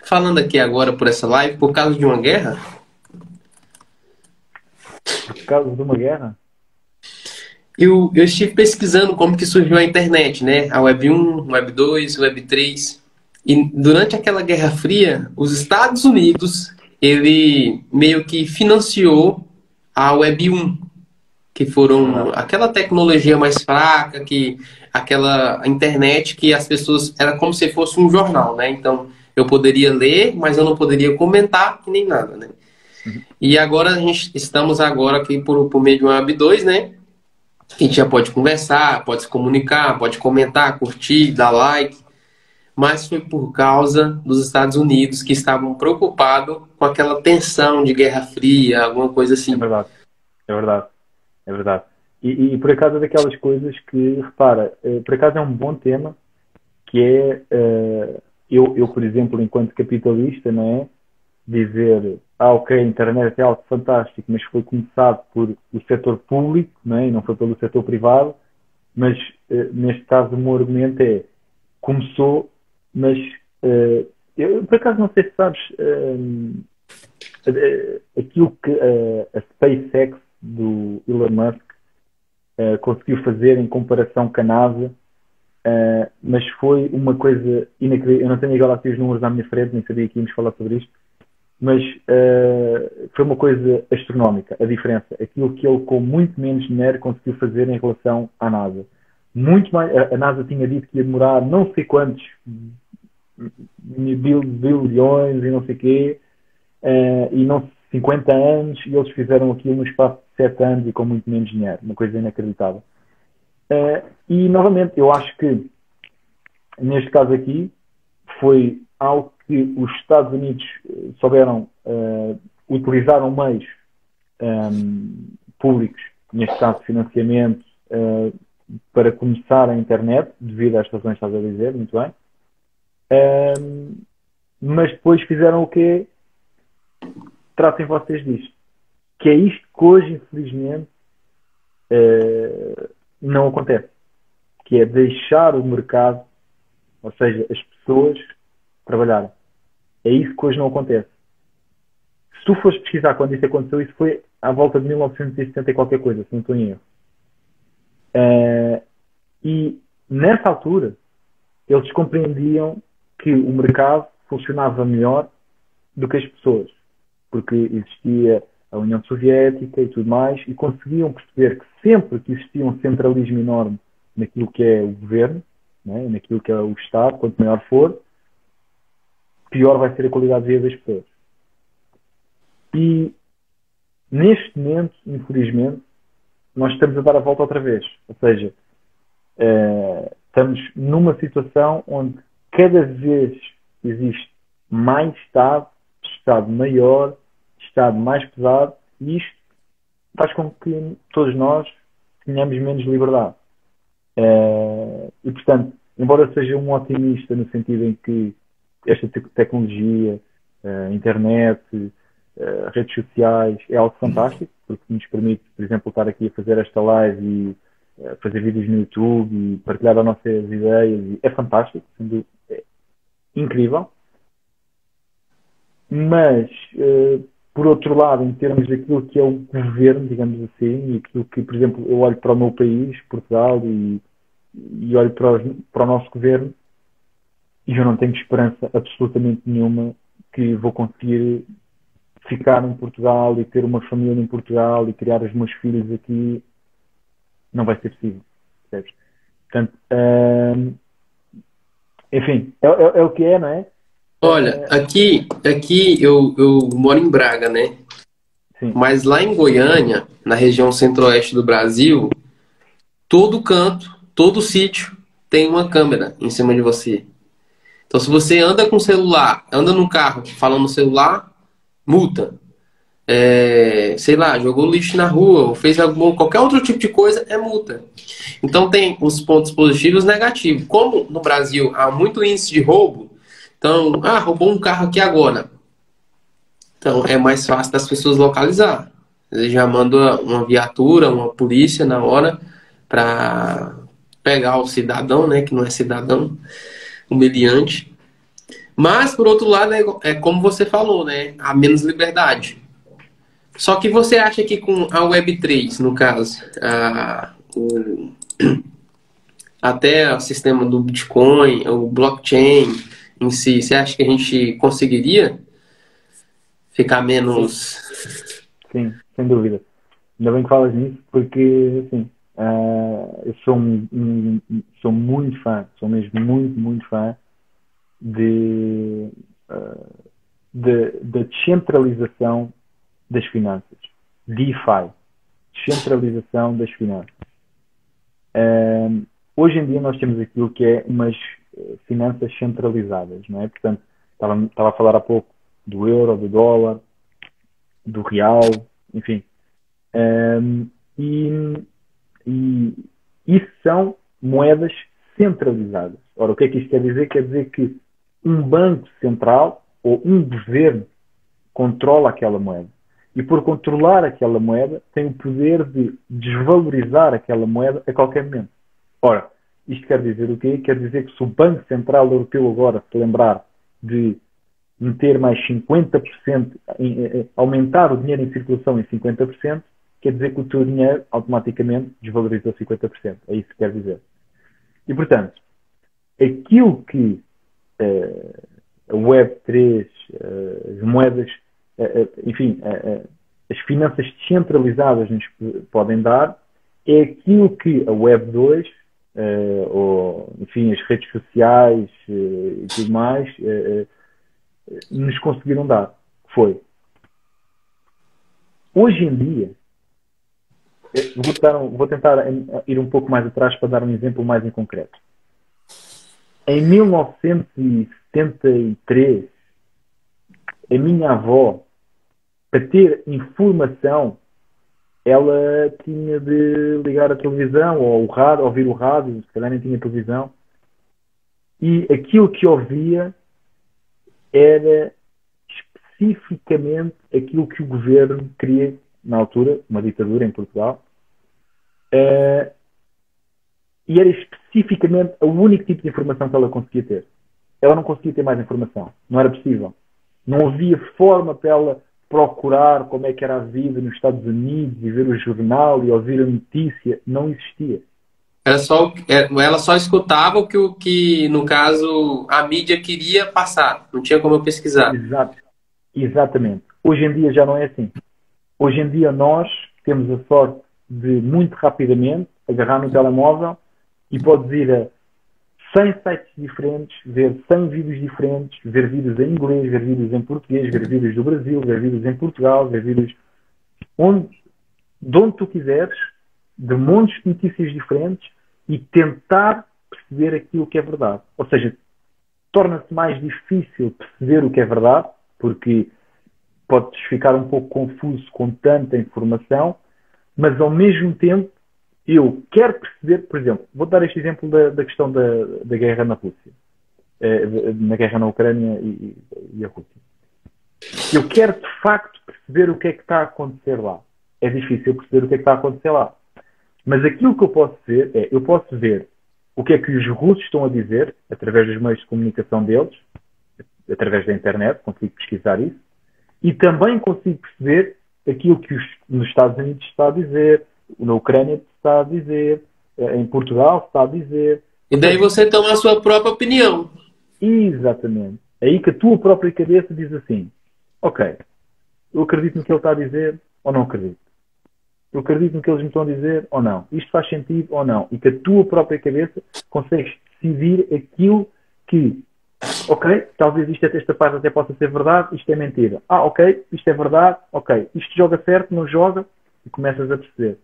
falando aqui agora por essa live por causa de uma guerra? Por causa de uma guerra? Eu estive pesquisando como que surgiu a internet, né? A Web 1, Web 2, Web 3. E durante aquela Guerra Fria, os Estados Unidos, ele meio que financiou a Web 1, que foram aquela tecnologia mais fraca, aquela internet que as pessoas, era como se fosse um jornal, né? Então, eu poderia ler, mas eu não poderia comentar nem nada, né? E agora estamos agora aqui por meio de uma Web 2, né? A gente já pode conversar, pode se comunicar, pode comentar, curtir, dar like. Mas foi por causa dos Estados Unidos que estavam preocupados com aquela tensão de Guerra Fria, alguma coisa assim. É verdade, é verdade, é verdade. E por acaso é daquelas coisas que, repara, por acaso é um bom tema, que é, eu, por exemplo, enquanto capitalista, não é? Dizer, ok, a internet é algo fantástico, mas foi começado por o setor público, não é? E não foi pelo setor privado, mas neste caso o meu argumento é, começou, mas eu por acaso não sei se sabes aquilo que a SpaceX do Elon Musk conseguiu fazer em comparação com a NASA, mas foi uma coisa inacreditável. Eu não tenho agora aqui os números à minha frente, nem sabia que íamos falar sobre isto, mas foi uma coisa astronómica, a diferença. Aquilo que ele com muito menos dinheiro conseguiu fazer em relação à NASA. Muito mais, a NASA tinha dito que ia demorar não sei quantos bilhões e não sei o quê, e não 50 anos, e eles fizeram aquilo no espaço de 7 anos e com muito menos dinheiro. Uma coisa inacreditável. E, novamente, eu acho que, neste caso aqui, foi algo que os Estados Unidos souberam utilizar meios públicos, neste caso financiamento, para começar a internet, devido às razões que estás a dizer, muito bem. Mas depois fizeram o quê? Tratem vocês disto. Que é isto que hoje, infelizmente, não acontece. Que é deixar o mercado, ou seja, as pessoas trabalharem. É isso que hoje não acontece. Se tu fores pesquisar quando isso aconteceu, isso foi à volta de 1970 e qualquer coisa, se não estou em erro. E nessa altura eles compreendiam que o mercado funcionava melhor do que as pessoas, porque existia a União Soviética e tudo mais, e conseguiam perceber que sempre que existia um centralismo enorme naquilo que é o governo, né, naquilo que é o Estado, quanto maior for, pior vai ser a qualidade de vida das pessoas. E neste momento, infelizmente, nós estamos a dar a volta outra vez. Ou seja, estamos numa situação onde cada vez existe mais Estado, Estado maior, Estado mais pesado, e isto faz com que todos nós tenhamos menos liberdade. E, portanto, embora eu seja um otimista no sentido em que esta tecnologia, internet, redes sociais, é algo fantástico, porque nos permite, por exemplo, estar aqui a fazer esta live e fazer vídeos no YouTube e partilhar as nossas ideias. E é fantástico, sendo incrível. Mas, por outro lado, em termos daquilo que é o governo, digamos assim, e aquilo que, por exemplo, eu olho para o meu país, Portugal, e olho para o nosso governo, e eu não tenho esperança absolutamente nenhuma que vou conseguir ficar em Portugal e ter uma família em Portugal e criar os meus filhos aqui. Não vai ser possível, percebes? Portanto, enfim, é o que é, não é? Olha, aqui eu moro em Braga, né? Sim. Mas lá em Goiânia, na região centro-oeste do Brasil, todo canto, todo sítio tem uma câmera em cima de você. Então, se você anda com o celular, anda no carro falando no celular, multa. Sei lá, jogou lixo na rua, ou fez qualquer outro tipo de coisa, é multa. Então, tem os pontos positivos e negativos. Como no Brasil há muito índice de roubo, então, roubou um carro aqui agora. Então, é mais fácil das pessoas localizar. Eles já mandam uma viatura, uma polícia na hora para pegar o cidadão, né, que não é cidadão, o meliante. Mas, por outro lado, é como você falou, né, há menos liberdade. Só que você acha que com a Web3, no caso, até o sistema do Bitcoin, o blockchain em si, você acha que a gente conseguiria ficar menos... Sim, sem dúvida. Ainda bem que falas nisso, porque, assim, eu sou muito fã, sou mesmo muito, muito fã da descentralização das finanças. DeFi. Descentralização das finanças. Hoje em dia nós temos aquilo que é umas finanças centralizadas, não é? Portanto, estava a falar há pouco do euro, do dólar, do real, enfim. E isso são moedas centralizadas. Ora, o que é que isto quer dizer? Quer dizer que um banco central ou um governo controla aquela moeda. E por controlar aquela moeda, tem o poder de desvalorizar aquela moeda a qualquer momento. Ora, isto quer dizer o quê? Quer dizer que se o Banco Central Europeu agora se lembrar de meter mais 50%, aumentar o dinheiro em circulação em 50%, quer dizer que o teu dinheiro automaticamente desvalorizou 50%. É isso que quer dizer. E, portanto, aquilo que a Web3, as moedas, enfim, as finanças descentralizadas nos podem dar, é aquilo que a Web2 ou, enfim, as redes sociais e tudo mais, nos conseguiram dar. Foi. Hoje em dia, vou tentar ir um pouco mais atrás para dar um exemplo mais em concreto. Em 1973, a minha avó, para ter informação, ela tinha de ligar a televisão ou o rádio, ouvir o rádio, se calhar nem tinha televisão, e aquilo que ouvia era especificamente aquilo que o governo queria, na altura, uma ditadura em Portugal, e era especificamente o único tipo de informação que ela conseguia ter. Ela não conseguia ter mais informação. Não era possível. Não havia forma para ela procurar como é que era a vida nos Estados Unidos e ver o jornal e ouvir a notícia. Não existia. Ela só escutava o que, no caso, a mídia queria passar. Não tinha como eu pesquisar. Exatamente. Hoje em dia já não é assim. Hoje em dia nós temos a sorte de, muito rapidamente, agarrar no telemóvel e podes ir a 100 sites diferentes, ver 100 vídeos diferentes, ver vídeos em inglês, ver vídeos em português, ver vídeos do Brasil, ver vídeos em Portugal, ver vídeos de onde tu quiseres, de montes de notícias diferentes e tentar perceber aquilo que é verdade. Ou seja, torna-se mais difícil perceber o que é verdade, porque podes ficar um pouco confuso com tanta informação, mas ao mesmo tempo eu quero perceber, por exemplo, vou dar este exemplo da questão da guerra na Rússia, na guerra na Ucrânia e a Rússia. Eu quero de facto perceber o que é que está a acontecer lá. É difícil perceber o que é que está a acontecer lá. Mas aquilo que eu posso ver eu posso ver o que é que os russos estão a dizer, através dos meios de comunicação deles, através da internet, consigo pesquisar isso, e também consigo perceber aquilo que nos Estados Unidos está a dizer, na Ucrânia está a dizer, em Portugal está a dizer. E daí você toma a sua própria opinião. Exatamente. Aí que a tua própria cabeça diz assim, ok, eu acredito no que ele está a dizer ou não acredito. Eu acredito no que eles me estão a dizer ou não. Isto faz sentido ou não. E que a tua própria cabeça consegues decidir aquilo que, ok, talvez esta parte até possa ser verdade, isto é mentira. Ah, ok, isto é verdade, ok. Isto joga certo, não joga, e começas a perceber.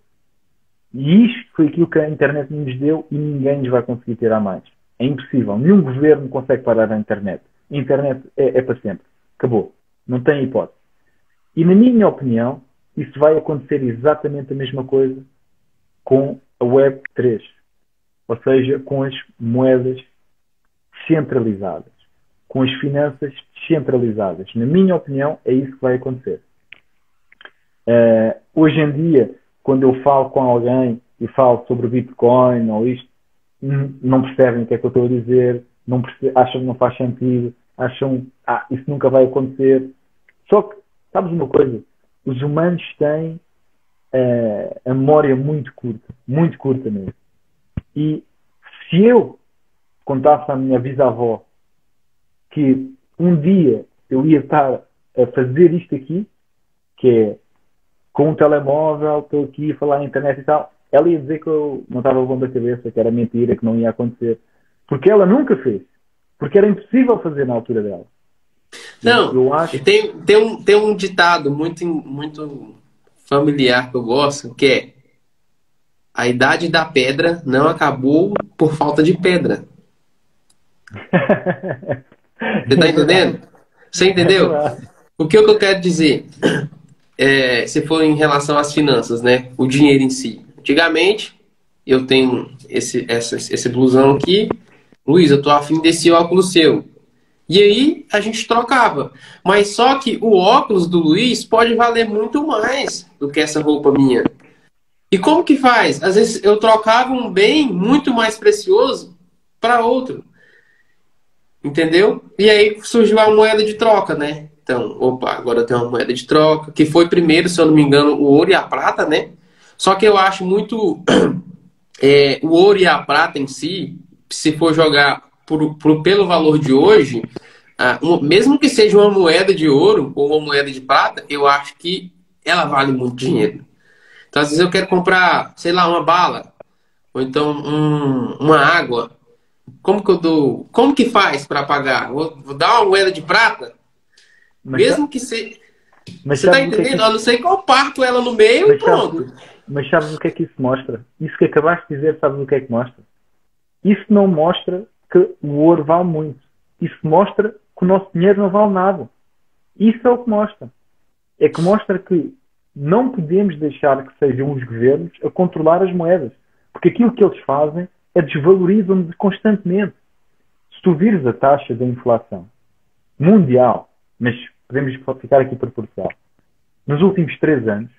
E isto foi aquilo que a internet nos deu e ninguém nos vai conseguir tirar mais. É impossível. Nenhum governo consegue parar a internet. A internet é para sempre. Acabou. Não tem hipótese. E na minha opinião, isso vai acontecer exatamente a mesma coisa com a Web 3. Ou seja, com as moedas centralizadas. Com as finanças descentralizadas. Na minha opinião, é isso que vai acontecer. Hoje em dia, quando eu falo com alguém e falo sobre Bitcoin ou isto, não percebem o que é que eu estou a dizer, acham que não faz sentido, acham isso nunca vai acontecer. Só que, sabes uma coisa? Os humanos têm a memória muito curta mesmo. E se eu contasse à minha bisavó que um dia eu ia estar a fazer isto aqui, que é com um telemóvel, estou aqui a falar na internet e tal, ela ia dizer que eu não estava bom da cabeça, que era mentira, que não ia acontecer. Porque ela nunca fez. Porque era impossível fazer na altura dela. Não, eu acho... tem um ditado muito familiar que eu gosto, que é: a idade da pedra não acabou por falta de pedra. Você tá entendendo? Você entendeu? O que eu quero dizer? Se for em relação às finanças, né? O dinheiro em si. Antigamente, eu tenho esse blusão aqui. Luiz, eu tô afim desse óculos seu. E aí, a gente trocava. Mas só que o óculos do Luiz pode valer muito mais do que essa roupa minha. E como que faz? Às vezes eu trocava um bem muito mais precioso para outro. Entendeu? E aí surgiu a moeda de troca, né? Então, opa, agora eu tenho uma moeda de troca, que foi primeiro, se eu não me engano, o ouro e a prata, né? Só que eu acho muito... o ouro e a prata em si, se for jogar pelo valor de hoje, mesmo que seja uma moeda de ouro ou uma moeda de prata, eu acho que ela vale muito dinheiro. Então, às vezes eu quero comprar, sei lá, uma bala. ou então uma água. Como que eu dou? Como que faz para pagar? Vou dar uma moeda de prata? Mas, Mesmo que se. mas Você tá sabes o que é que entendendo? isso, A não ser que eu parto ela no meio e mas sabes, pronto. mas sabes o que é que isso mostra? Isso que acabaste de dizer, sabes o que é que mostra? Isso não mostra que o ouro vale muito. Isso mostra que o nosso dinheiro não vale nada. Isso é o que mostra. É que mostra que não podemos deixar que sejam os governos a controlar as moedas. Porque aquilo que eles fazem é desvalorizam-nos constantemente. Se tu vires a taxa da inflação mundial, mas podemos ficar aqui para Portugal, nos últimos 3 anos,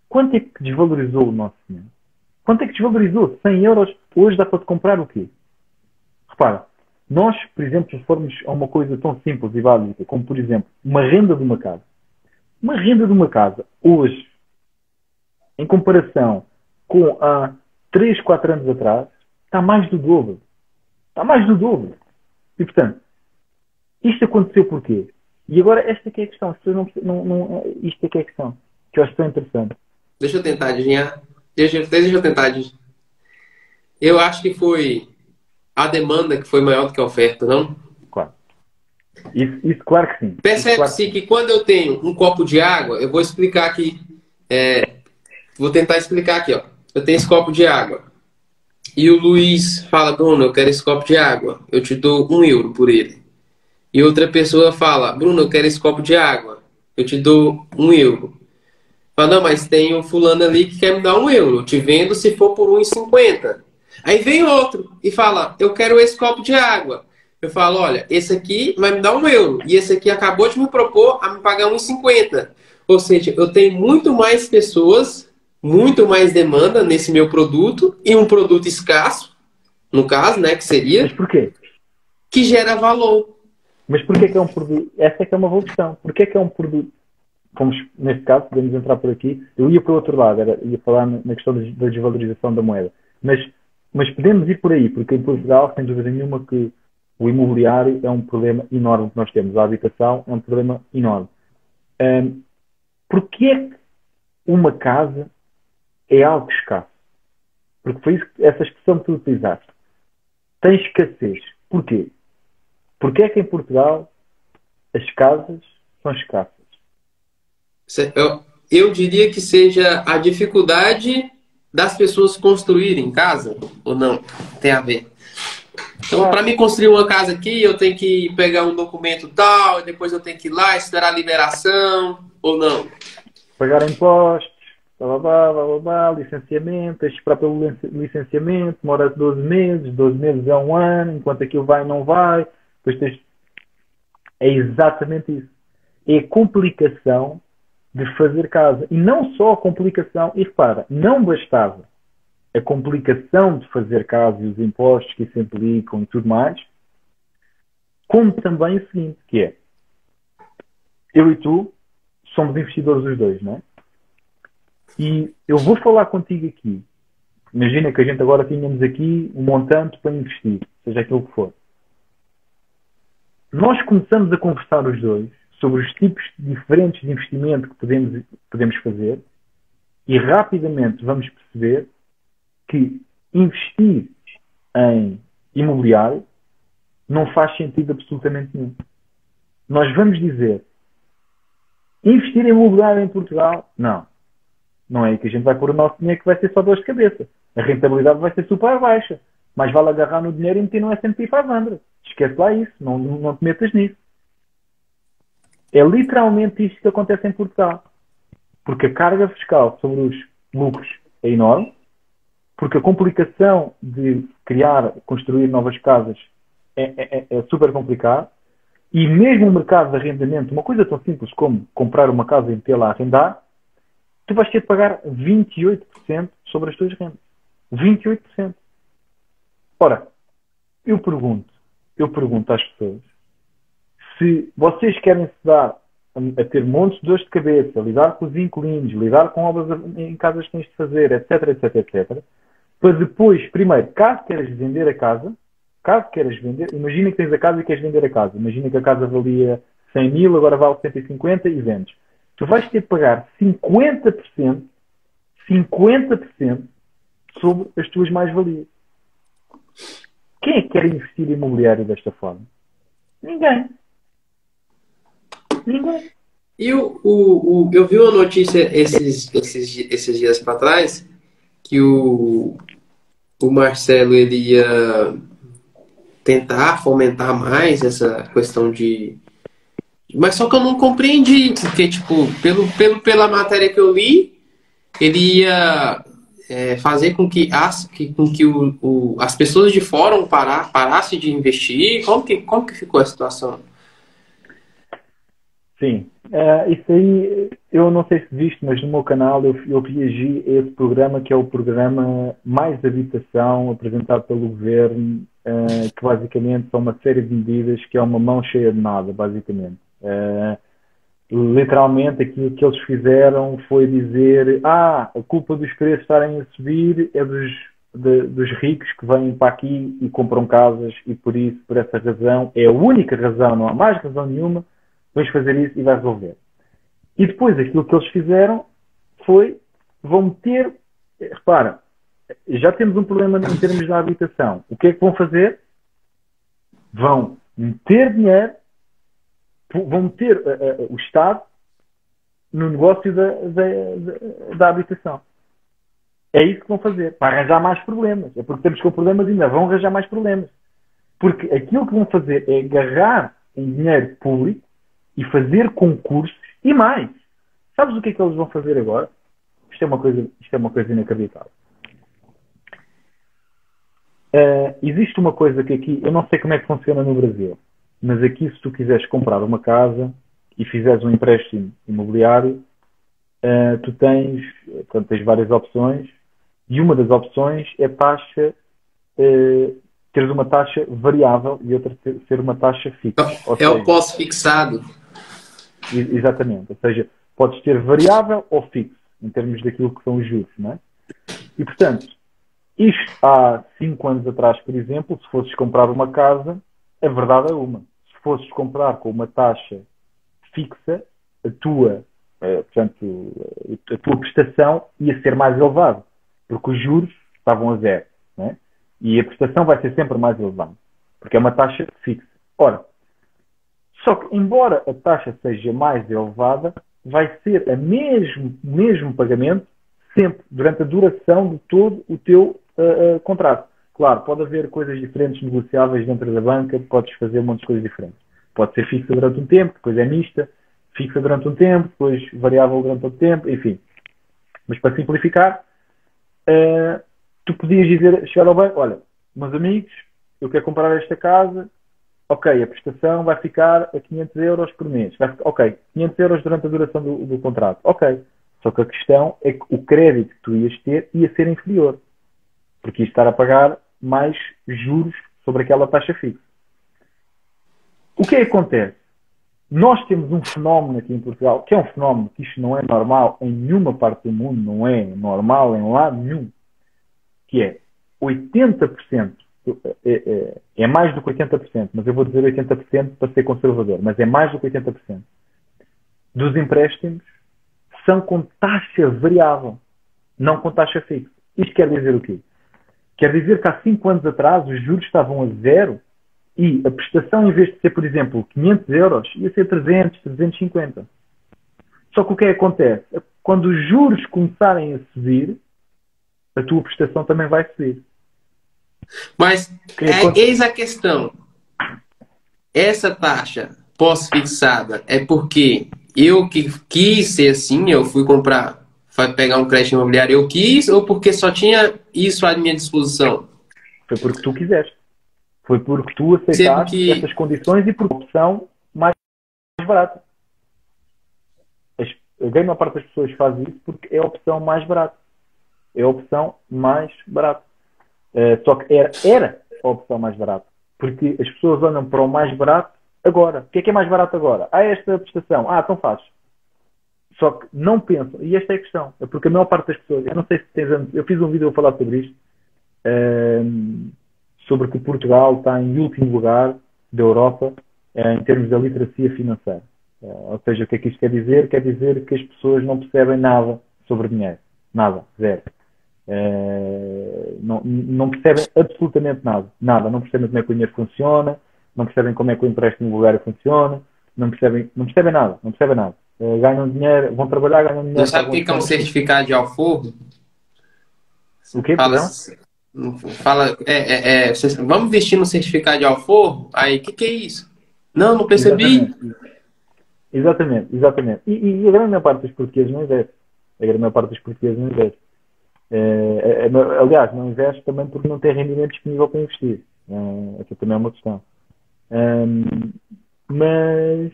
quanto é que desvalorizou o nosso dinheiro? Quanto é que desvalorizou? 100 euros hoje dá para te comprar o quê? Repara, nós, por exemplo, se formos a uma coisa tão simples e básica como, por exemplo, uma renda de uma casa. Uma renda de uma casa, hoje, em comparação com há 3, 4 anos atrás, está mais do dobro. Está mais do dobro. E, portanto, isto aconteceu porquê? E agora, esta é que é a questão. As pessoas isto é que é a questão. Que eu acho tão interessante. Deixa eu tentar adivinhar. Deixa eu tentar adivinhar. Eu acho que foi a demanda que foi maior do que a oferta, não? Claro. Isso claro que sim. Claro que Percebe-se sim. que quando eu tenho um copo de água, eu vou explicar aqui. Vou tentar explicar aqui, ó. Eu tenho esse copo de água. E o Luiz fala, Bruno, eu quero esse copo de água. Eu te dou 1 euro por ele. E outra pessoa fala, Bruno, eu quero esse copo de água. Eu te dou 1 euro. Fala, não, mas tem um fulano ali que quer me dar 1 euro. Eu te vendo se for por 1,50. Aí vem outro e fala, eu quero esse copo de água. Eu falo, olha, esse aqui vai me dar 1 euro. E esse aqui acabou de me propor a me pagar 1,50. Ou seja, eu tenho muito mais pessoas, muito mais demanda nesse meu produto e um produto escasso, no caso, né, que Mas seria, porquê? que gera valor. Mas porquê que é um produto? Essa é que é uma boa questão. Porquê que é um produto? Vamos, neste caso, podemos entrar por aqui. Eu ia para o outro lado, ia falar na questão da desvalorização da moeda. Mas podemos ir por aí, porque em Portugal, sem dúvida nenhuma, que o imobiliário é um problema enorme que nós temos. A habitação é um problema enorme. Porquê é que uma casa é algo escasso? Porque foi essa expressão que tu utilizaste. Tem escassez. Porquê? Porque é que em Portugal as casas são escassas? Eu diria que seja a dificuldade das pessoas construírem casa, ou não? Tem a ver. Então, para Claro. me construir uma casa aqui, eu tenho que pegar um documento tal, depois eu tenho que ir lá esperar a liberação, ou não? Pagar impostos, blá, blá, blá, blá, blá, licenciamento, tens de esperar pelo licenciamento, demora 12 meses, 12 meses é um ano, enquanto aquilo vai não vai. Depois tens... É exatamente isso. É a complicação de fazer casa. E não só a complicação, e repara, não bastava a complicação de fazer casa e os impostos que isso implicam e tudo mais, como também o seguinte, que é, eu e tu somos investidores os dois, não é? E eu vou falar contigo aqui. Imagina que a gente agora tínhamos aqui um montante para investir, seja aquilo que for. Nós começamos a conversar os dois sobre os tipos diferentes de investimento que podemos fazer e rapidamente vamos perceber que investir em imobiliário não faz sentido absolutamente nenhum. Nós vamos dizer investir em imobiliário em Portugal? Não. Não é aí que a gente vai pôr o nosso dinheiro, que vai ser só dor de cabeça. A rentabilidade vai ser super baixa. Mas vale agarrar no dinheiro e meter no S&P 500. Esquece lá isso. Não te metas nisso. É literalmente isto que acontece em Portugal. Porque a carga fiscal sobre os lucros é enorme. Porque a complicação de construir novas casas é super complicado. E mesmo o mercado de arrendamento, uma coisa tão simples como comprar uma casa e metê-la a arrendar, tu vais ter de pagar 28% sobre as tuas rendas. 28%. Ora, eu pergunto às pessoas se vocês querem se dar a ter montes de dores de cabeça, lidar com os inquilinos, lidar com obras em casas que tens de fazer, etc, etc, etc, para depois, primeiro, caso queiras vender a casa, imagina que tens a casa e queres vender a casa. Imagina que a casa valia 100 mil, agora vale 150 e vendes. Tu vais ter de pagar 50% sobre as tuas mais-valias. Quem é que quer investir em imobiliário desta forma? Ninguém. Ninguém. E eu vi uma notícia esses dias para trás que o Marcelo ele ia tentar fomentar mais essa questão de. Mas só que eu não compreendi, porque, tipo, pela matéria que eu li, ele ia fazer com que as pessoas de fora parassem de investir. Como que ficou a situação? Sim. Isso aí, eu não sei se viste, mas no meu canal eu reagi a esse programa, que é o programa Mais Habitação, apresentado pelo governo, que basicamente são uma série de medidas que é uma mão cheia de nada, basicamente. Literalmente aquilo que eles fizeram foi dizer: a culpa dos preços estarem a subir é dos ricos que vêm para aqui e compram casas, e por isso, por essa razão, é a única razão, não há mais razão nenhuma, vamos fazer isso e vai resolver. E depois aquilo que eles fizeram foi: vão meter, repara, já temos um problema em termos da habitação, o que é que vão fazer? Vão meter dinheiro, vão meter o Estado no negócio da habitação. É isso que vão fazer, para arranjar mais problemas. É porque temos com problemas e ainda vão arranjar mais problemas. Porque aquilo que vão fazer é agarrar em dinheiro público e fazer concursos e mais. Sabes o que é que eles vão fazer agora? Isto é uma coisa inacreditável. Existe uma coisa que aqui, eu não sei como é que funciona no Brasil, mas aqui, se tu quiseres comprar uma casa e fizeres um empréstimo imobiliário, tu tens várias opções, e uma das opções é teres uma taxa variável e outra ser uma taxa fixa. O pós-fixado. Exatamente. Ou seja, podes ter variável ou fixo, em termos daquilo que são os juros, não é? E, portanto, isto há 5 anos atrás, por exemplo, se fosses comprar uma casa, a verdade é uma. Se fosses comprar com uma taxa fixa, a tua prestação ia ser mais elevada, porque os juros estavam a zero, não é? E a prestação vai ser sempre mais elevada, porque é uma taxa fixa. Ora, só que, embora a taxa seja mais elevada, vai ser o mesmo pagamento sempre, durante a duração de todo o teu contrato. Claro, pode haver coisas diferentes negociáveis dentro da banca, podes fazer um monte de coisas diferentes. Pode ser fixa durante um tempo, depois é mista, fixa durante um tempo, depois variável durante outro tempo, enfim. Mas para simplificar, tu podias chegar ao banco: olha, meus amigos, eu quero comprar esta casa, ok, a prestação vai ficar a 500 euros por mês. Ok, 500 euros durante a duração do contrato. Ok. Só que a questão é que o crédito que tu ias ter ia ser inferior, porque ias estar a pagar mais juros sobre aquela taxa fixa. O que é que acontece? Nós temos um fenómeno aqui em Portugal, que é um fenómeno que isto não é normal em nenhuma parte do mundo, não é normal em lado nenhum, que é 80%, é mais do que 80%, mas eu vou dizer 80% para ser conservador, mas é mais do que 80% dos empréstimos são com taxa variável, não com taxa fixa. Isto quer dizer o quê? Quer dizer que há 5 anos atrás os juros estavam a zero e a prestação, em vez de ser, por exemplo, 500 euros, ia ser 300, 350. Só que o que é que acontece? Quando os juros começarem a subir, a tua prestação também vai subir. Mas eis a questão. Essa taxa pós-fixada é porque eu que quis ser assim, eu fui pegar um crédito imobiliário, eu quis, ou porque só tinha isso à minha disposição? Foi porque tu quiseste. Foi porque tu aceitaste essas condições e por opção mais barata. A grande maior parte das pessoas faz isso porque é a opção mais barata. É a opção mais barata. Só que era a opção mais barata. Porque as pessoas olham para o mais barato agora. O que é mais barato agora? Esta prestação. Então faz. Só que não pensam. E esta é a questão. É porque a maior parte das pessoas... Eu não sei se tens... Eu fiz um vídeo a falar sobre isto. Sobre que Portugal está em último lugar da Europa em termos da literacia financeira. Ou seja, o que é que isto quer dizer? Quer dizer que as pessoas não percebem nada sobre dinheiro. Nada. Zero. Não percebem absolutamente nada. Nada. Não percebem como é que o dinheiro funciona, não percebem como é que o empréstimo imobiliário funciona, não percebem nada. Não percebem nada. Ganham dinheiro, vão trabalhar, ganham Não dinheiro, sabe o pagam as que é um contas. certificado de alforro? O quê, Fala, perdão? vamos investir no certificado de alforro? Aí, o que é isso? Não, não percebi. Exatamente. Exatamente. E a grande maior parte dos portugueses não investe. A grande maior parte dos portugueses não investe. Aliás, não investe também porque não tem rendimento disponível para investir. Essa também é uma questão. Um, mas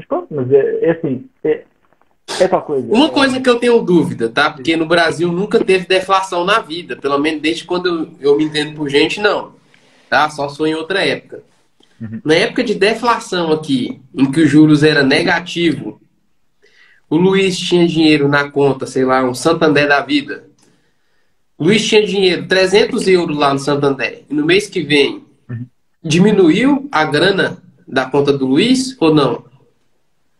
pronto, mas é assim, é tal coisa. Uma coisa que eu tenho dúvida, tá? Porque no Brasil nunca teve deflação na vida. Pelo menos desde quando eu me entendo por gente, não. Tá? Só sou em outra época. Uhum. Na época de deflação aqui, em que os juros era negativo, o Luiz tinha dinheiro na conta, sei lá, um Santander da vida. O Luiz tinha dinheiro, 300 euros lá no Santander. E no mês que vem, Uhum. diminuiu a grana da conta do Luiz ou não?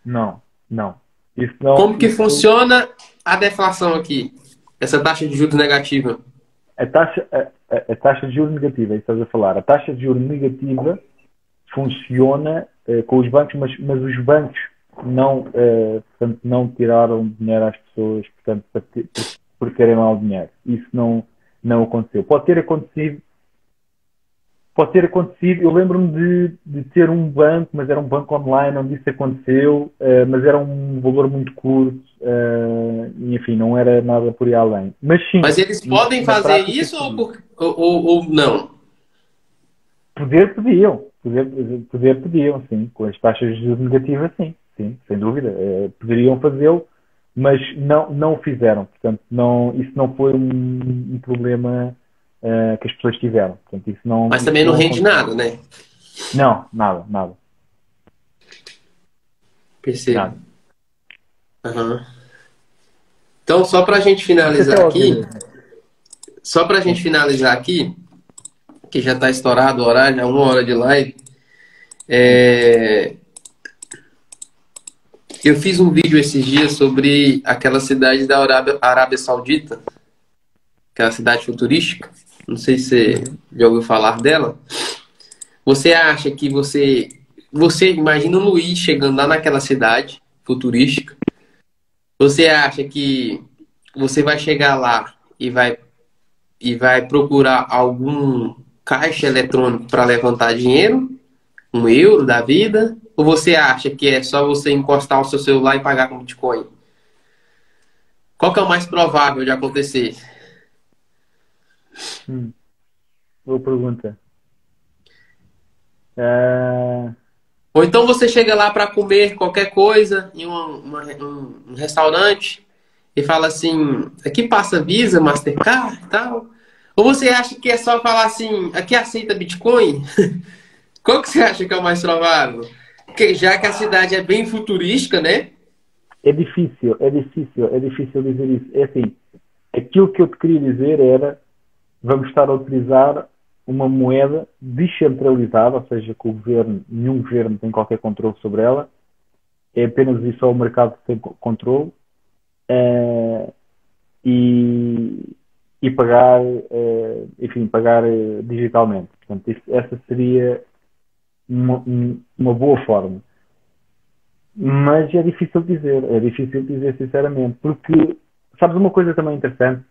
Não, não. Isso não, Como que funciona a deflação aqui? Essa taxa de juros negativa? a taxa de juros negativa, é isso que estás a falar. A taxa de juros negativa funciona com os bancos, mas os bancos portanto, não tiraram dinheiro às pessoas, portanto, por querem lá o dinheiro. Isso não aconteceu. Pode ter acontecido, eu lembro-me de ter um banco, mas era um banco online onde isso aconteceu, mas era um valor muito curto, e enfim, não era nada por aí além. Mas sim, Mas eles podem na fazer prática, isso sim. ou não? Poder podiam, sim, com as taxas de juros negativas, sim, sem dúvida, poderiam fazê-lo, mas não o fizeram, portanto, isso não foi um problema que as pessoas tiveram, portanto, Mas isso também não não rende aconteceu. nada, né? Não, nada. Percebo. Nada. Aham. Então, Isso até ao vida. só pra gente finalizar aqui, que já tá estourado o horário, já 1 hora de live, é, eu fiz um vídeo esses dias sobre aquela cidade da Arábia Saudita, aquela cidade futurística. Não sei se você Uhum. já ouviu falar dela. Você acha que você imagina o Luiz chegando lá naquela cidade futurística. Você acha que você vai chegar lá e vai procurar algum caixa eletrônico para levantar dinheiro? 1 euro da vida? Ou você acha que é só você encostar o seu celular e pagar com Bitcoin? Qual que é o mais provável de acontecer? Boa pergunta. Ah, Ou então você chega lá para comer qualquer coisa em um restaurante e fala assim, aqui passa Visa, Mastercard e tal. Ou você acha que é só falar assim, aqui aceita Bitcoin? Qual que você acha que é o mais provável? Porque já que a cidade é bem futurística, né? é difícil dizer isso. É assim, aquilo que eu te queria dizer era, vamos estar a utilizar uma moeda descentralizada, ou seja, que nenhum governo tem qualquer controle sobre ela, é apenas e só o mercado que tem controle, eh, e pagar, pagar digitalmente. Portanto, essa seria uma boa forma. Mas é difícil dizer sinceramente, porque sabes uma coisa também interessante,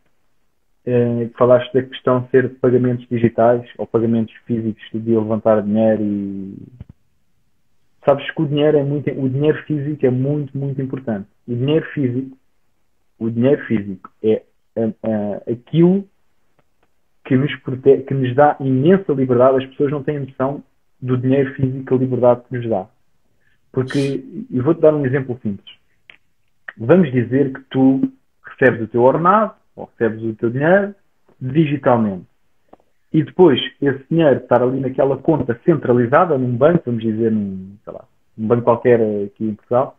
que falaste da questão de ser pagamentos digitais ou pagamentos físicos de levantar dinheiro e sabes que o dinheiro físico é muito, muito importante. O dinheiro físico é aquilo que nos dá imensa liberdade. As pessoas não têm noção do dinheiro físico, a liberdade que nos dá. Porque, eu vou-te dar um exemplo simples. Vamos dizer que tu recebes o teu ordenado, ou recebes o teu dinheiro, digitalmente. E depois, esse dinheiro estar ali naquela conta centralizada, num banco, vamos dizer, sei lá, num banco qualquer aqui em Portugal,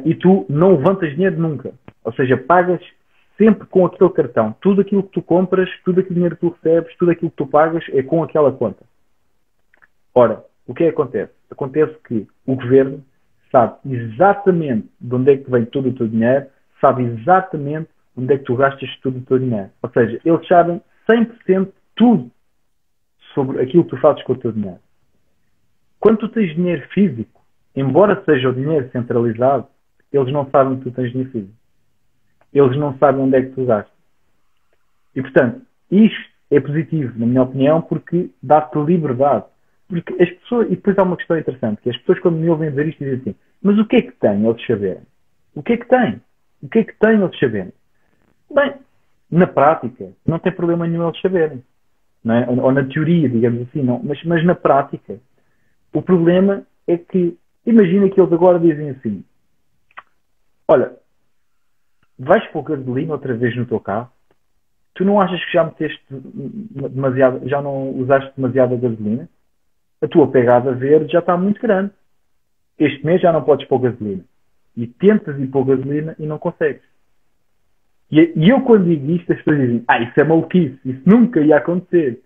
e tu não levantas dinheiro nunca. Ou seja, pagas sempre com aquele cartão. Tudo aquilo que tu compras, tudo aquele dinheiro que tu recebes, tudo aquilo que tu pagas é com aquela conta. Ora, o que é que acontece? Acontece que o governo sabe exatamente de onde é que vem todo o teu dinheiro, sabe exatamente onde é que tu gastas todo o teu dinheiro. Ou seja, eles sabem 100% tudo sobre aquilo que tu fazes com o teu dinheiro. Quando tu tens dinheiro físico, embora seja o dinheiro centralizado, eles não sabem que tu tens dinheiro físico. Eles não sabem onde é que tu gastas. E, portanto, isto é positivo, na minha opinião, porque dá-te liberdade. Porque as pessoas... E depois há uma questão interessante, que as pessoas, quando me ouvem dizer isto, dizem assim, mas o que é que tem eles saberem? O que é que tem? O que é que tem eles saberem? Bem, na prática, não tem problema nenhum eles saberem. Não é? Ou na teoria, digamos assim. Não. Mas na prática, o problema é que, imagina que eles agora dizem assim, olha, vais pôr gasolina outra vez no teu carro? Tu não achas que já meteste demasiado, já não usaste demasiada gasolina? A tua pegada verde já está muito grande. Este mês já não podes pôr gasolina. E tentas ir pôr gasolina e não consegues. E eu, quando digo isto, as pessoas dizem, isso é maluquice, isso nunca ia acontecer.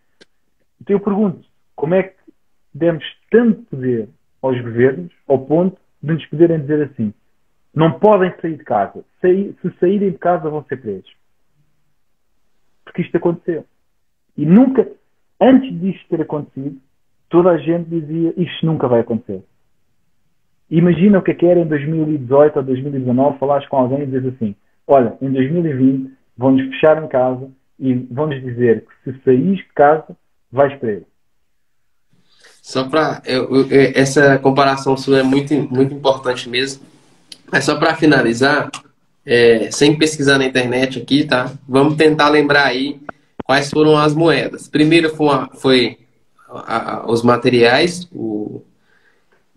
Então eu pergunto, como é que demos tanto poder aos governos, ao ponto de nos poderem dizer assim, não podem sair de casa. Se saírem de casa vão ser presos. Porque isto aconteceu. E nunca, antes disto ter acontecido, toda a gente dizia, isto nunca vai acontecer. Imagina o que é que era em 2018 ou 2019, falares com alguém e dizes assim, olha, em 2020 vão-nos fechar em casa e vão-nos dizer que se saís de casa, vais preso. Só para essa comparação sua é muito, muito importante mesmo. Mas só para finalizar, sem pesquisar na internet aqui, tá? Vamos tentar lembrar aí quais foram as moedas. Primeiro foi os materiais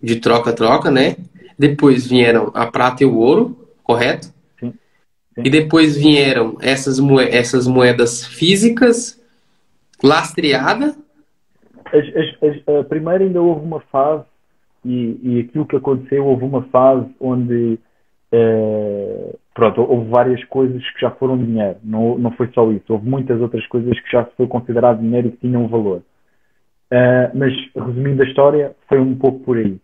de troca-troca, né? Depois vieram a prata e o ouro, correto? Sim, sim. E depois vieram essas moedas físicas, lastreadas. A primeira ainda houve uma fase, e aquilo que aconteceu, houve uma fase onde houve várias coisas que já foram dinheiro. Não foi só isso. Houve muitas outras coisas que já foi considerado dinheiro e que tinham valor. Mas, resumindo a história, foi um pouco por aí.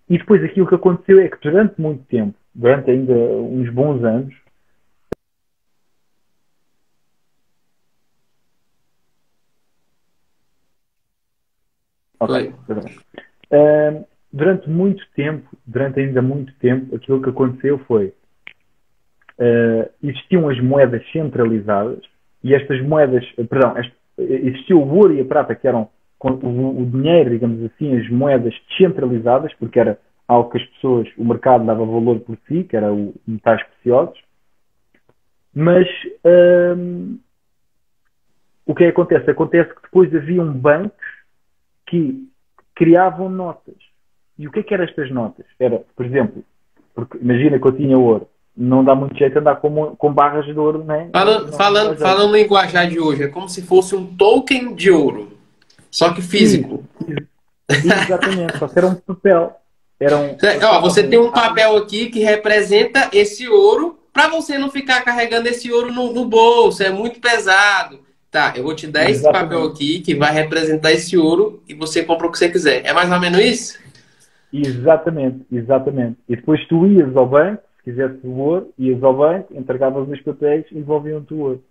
E depois aquilo que aconteceu é que durante muito tempo, durante ainda uns bons anos, durante ainda muito tempo, aquilo que aconteceu foi existiam as moedas centralizadas e estas moedas, existiu o ouro e a prata, que eram o dinheiro, digamos assim, as moedas descentralizadas, porque era algo que as pessoas, o mercado dava valor por si, que era o metais preciosos. Mas o que acontece? Acontece que depois haviam bancos que criavam notas. E o que eram estas notas? Era, por exemplo, porque imagina que eu tinha ouro, não dá muito jeito andar com barras de ouro, né? Falando linguajar de hoje, é como se fosse um token de ouro, só que físico. Exatamente, só que era um papel. Você tem um papel aqui que representa esse ouro, para você não ficar carregando esse ouro no bolso, é muito pesado. Tá, eu vou te dar esse papel aqui que vai representar esse ouro e você compra o que você quiser. É mais ou menos isso? Exatamente. E depois tu ias ao banco, se quisesse o ouro, ias ao banco, entregavas os papéis e envolviam-te o ouro.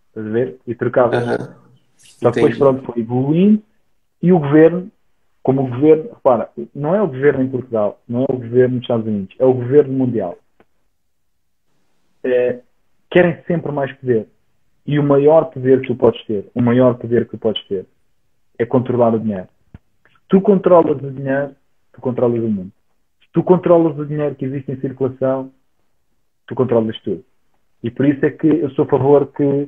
Estás a ver? E trocavas. Só que depois, pronto, foi evoluindo e o governo, como o governo, repara, não é o governo em Portugal, não é o governo nos Estados Unidos, é o governo mundial. Querem sempre mais poder. E o maior poder que tu podes ter, é controlar o dinheiro. Se tu controlas o dinheiro, tu controlas o mundo. Se tu controlas o dinheiro que existe em circulação, tu controlas tudo. E por isso é que eu sou a favor que,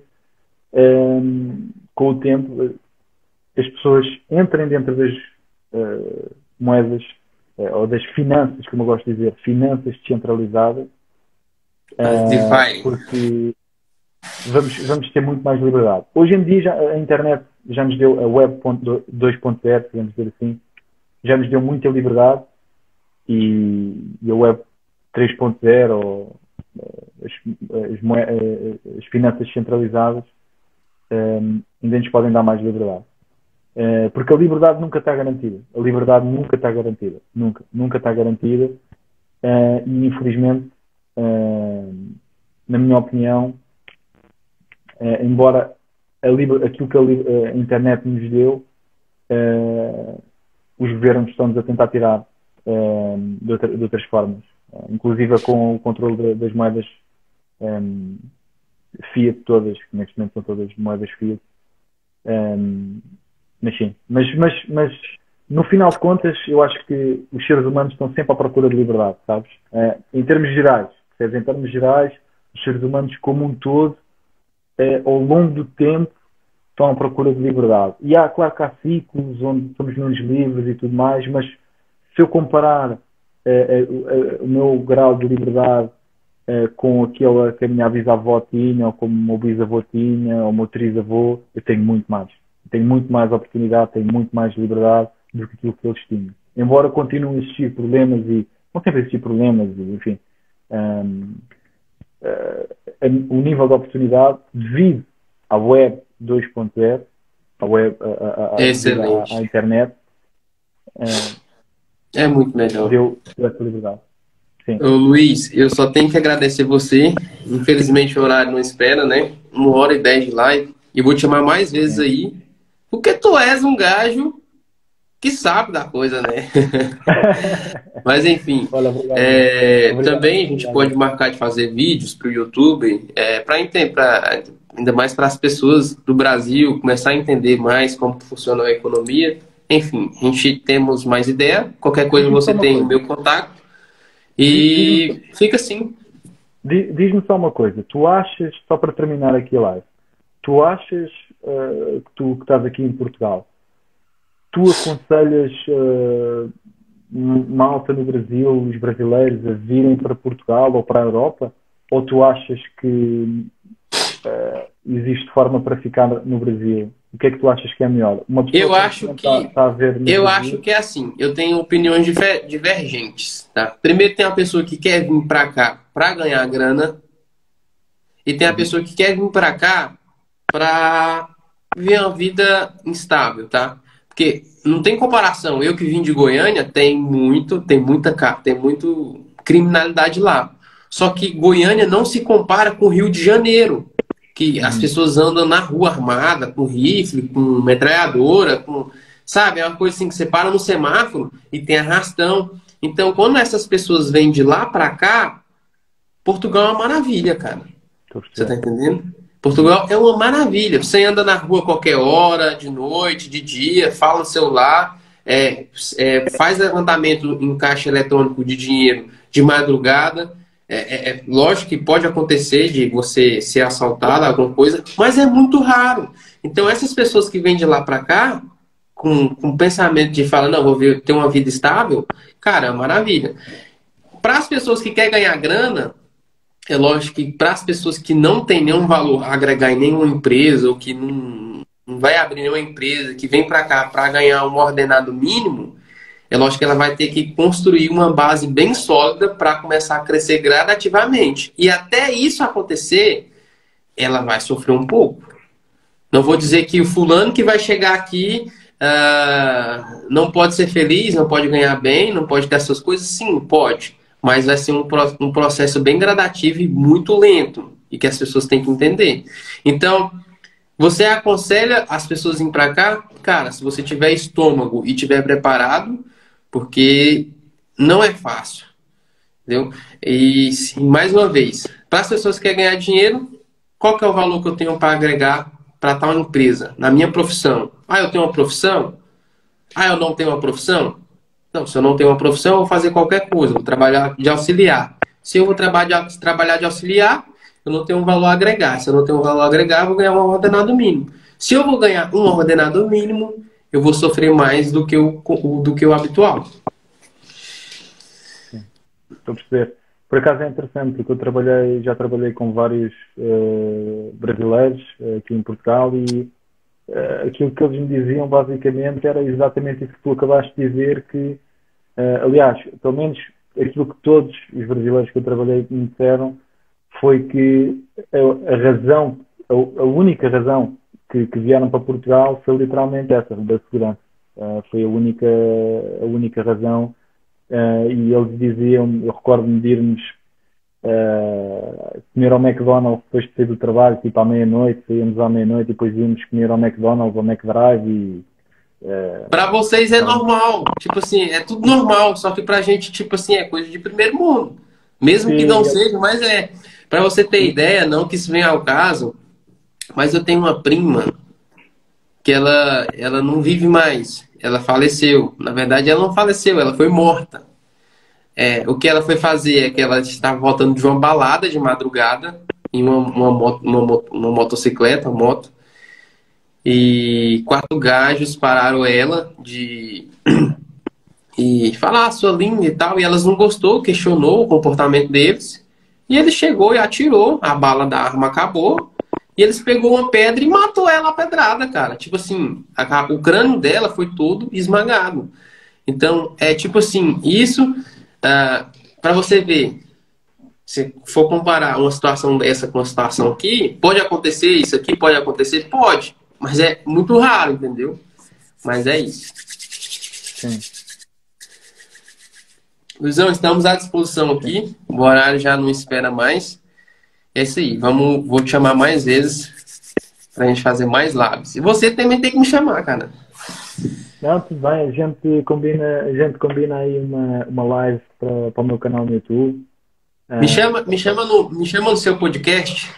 com o tempo, as pessoas entrem dentro das moedas, ou das finanças, como eu gosto de dizer, finanças descentralizadas, porque vamos ter muito mais liberdade. Hoje em dia a internet já nos deu, a web 2.0, podemos dizer assim, já nos deu muita liberdade, e a web 3.0, ou as finanças centralizadas, ainda nos podem dar mais liberdade. Porque a liberdade nunca está garantida. Nunca está garantida. E infelizmente na minha opinião, embora aquilo que a internet nos deu, os governos estão-nos a tentar tirar de outras formas, inclusive com o controle das moedas Fiat todas, que neste momento são todas moedas Fiat. Mas sim, mas no final de contas eu acho que os seres humanos estão sempre à procura de liberdade, sabes? Em termos gerais, em termos gerais, os seres humanos como um todo, ao longo do tempo, estão à procura de liberdade. E claro que há ciclos onde somos menos livres e tudo mais, mas se eu comparar o meu grau de liberdade com aquela que a minha bisavó tinha, ou como o meu bisavô tinha, ou o meu trisavô, eu tenho muito mais. Eu tenho muito mais oportunidade, tenho muito mais liberdade do que aquilo que eles tinham. Embora continuem a existir problemas e vão sempre existir problemas, e, enfim, o nível de oportunidade devido à web 2.0, à web, à internet, é muito melhor. Deu essa liberdade. Sim. Ô, Luiz, eu só tenho que agradecer você. Infelizmente o horário não espera, né? 1h10 de live. E vou te chamar mais vezes aí, porque tu és um gajo que sabe da coisa, né? Mas enfim, olha, obrigado. Também a gente pode marcar de fazer vídeos para o YouTube, ainda mais para as pessoas do Brasil começar a entender mais como funciona a economia. Enfim, a gente temos mais ideia. Qualquer coisa você tem o meu contato. E fica assim. Diz-me só uma coisa. Tu achas, só para terminar aqui a live, tu achas que tu que estás aqui em Portugal, tu aconselhas malta no Brasil, os brasileiros, a virem para Portugal ou para a Europa? Ou tu achas que existe forma para ficar no Brasil? O que é que tu achas que é melhor? Uma pessoa eu acho que está a ver no Brasil... acho que é assim. Eu tenho opiniões divergentes, tá? Primeiro tem a pessoa que quer vir para cá para ganhar grana e tem a pessoa que quer vir para cá para viver uma vida instável, tá? Porque não tem comparação. Eu que vim de Goiânia, tem muita criminalidade lá. Só que Goiânia não se compara com o Rio de Janeiro, que as pessoas andam na rua armada, com rifle, com metralhadora, sabe? É uma coisa assim que você para no semáforo e tem arrastão. Então, quando essas pessoas vêm de lá para cá, Portugal é uma maravilha, cara. Você tá entendendo? Portugal é uma maravilha. Você anda na rua a qualquer hora, de noite, de dia, fala no celular, faz levantamento em caixa eletrônico de dinheiro de madrugada. Lógico que pode acontecer de você ser assaltado, alguma coisa, mas é muito raro. Então, essas pessoas que vêm de lá para cá, com o pensamento de falar, não, vou ter uma vida estável, cara, é uma maravilha. Para as pessoas que querem ganhar grana, é lógico que para as pessoas que não têm nenhum valor a agregar em nenhuma empresa, ou que não vai abrir nenhuma empresa, que vem para cá para ganhar um ordenado mínimo, é lógico que ela vai ter que construir uma base bem sólida para começar a crescer gradativamente. E até isso acontecer, ela vai sofrer um pouco. Não vou dizer que o fulano que vai chegar aqui não pode ser feliz, não pode ganhar bem, não pode ter essas coisas. Sim, pode. Mas vai ser um processo bem gradativo e muito lento. E que as pessoas têm que entender. Então, você aconselha as pessoas a ir para cá? Cara, se você tiver estômago e tiver preparado, porque não é fácil. Entendeu? E, mais uma vez, para as pessoas que querem ganhar dinheiro, qual que é o valor que eu tenho para agregar para tal empresa? Na minha profissão. Eu tenho uma profissão? Eu não tenho uma profissão? Não, se eu não tenho uma profissão, eu vou fazer qualquer coisa. Vou trabalhar de auxiliar. Se eu vou trabalhar de auxiliar, eu não tenho um valor a agregar. Se eu não tenho um valor a agregar, eu vou ganhar um ordenado mínimo. Se eu vou ganhar um ordenado mínimo, eu vou sofrer mais do que o habitual. Sim, estou a perceber. Por acaso é interessante, porque eu já trabalhei com vários brasileiros aqui em Portugal e aquilo que eles me diziam basicamente era exatamente isso que tu acabaste de dizer, que aliás, pelo menos aquilo que todos os brasileiros que eu trabalhei me disseram foi que a única razão que vieram para Portugal foi literalmente essa, da segurança. Foi a única razão. E eles diziam, eu recordo-me de irmos comer ao McDonald's depois de sair do trabalho, tipo à meia-noite, saíamos à meia-noite e depois íamos comer ao McDonald's, ao McDrive e... Pra vocês é normal, tipo assim, é tudo normal, só que pra gente, tipo assim, é coisa de primeiro mundo. Mesmo que não sim, seja, mas é. Pra você ter ideia, não que isso venha ao caso, mas eu tenho uma prima que ela não vive mais. Ela faleceu. Na verdade, ela não faleceu, ela foi morta. O que ela foi fazer é que ela estava voltando de uma balada de madrugada em uma motocicleta, uma moto, e quatro gajos pararam ela e falar sua linda e tal, e elas não gostou, questionou o comportamento deles, e ele chegou e atirou, a bala da arma acabou, e eles pegou uma pedra e matou ela a pedrada, cara. Tipo assim, o crânio dela foi todo esmagado. Então, é tipo assim, isso, para você ver, se for comparar uma situação dessa com uma situação aqui, pode acontecer isso aqui, pode acontecer, pode, mas é muito raro, entendeu? Mas é isso. sim, Luizão, estamos à disposição aqui. O horário já não espera mais. É isso aí. Vou te chamar mais vezes pra gente fazer mais labs. E você também tem que me chamar, cara. não, tudo bem, a gente combina aí uma live para o meu canal no YouTube. Me chama no seu podcast.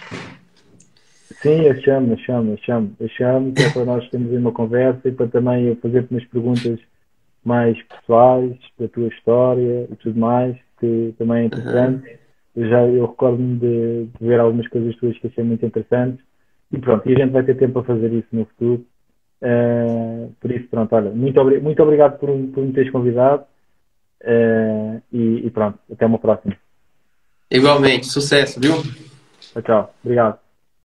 Sim, eu chamo, que é para nós termos aí uma conversa e para também eu fazer-te umas perguntas mais pessoais da tua história e tudo mais, que também é interessante. Eu recordo-me de ver algumas coisas tuas que achei muito interessantes e pronto, e a gente vai ter tempo para fazer isso no futuro. Por isso, pronto, olha, muito obrigado por me teres convidado e pronto, até uma próxima. Igualmente. Sucesso, viu? Tchau, tchau. Obrigado.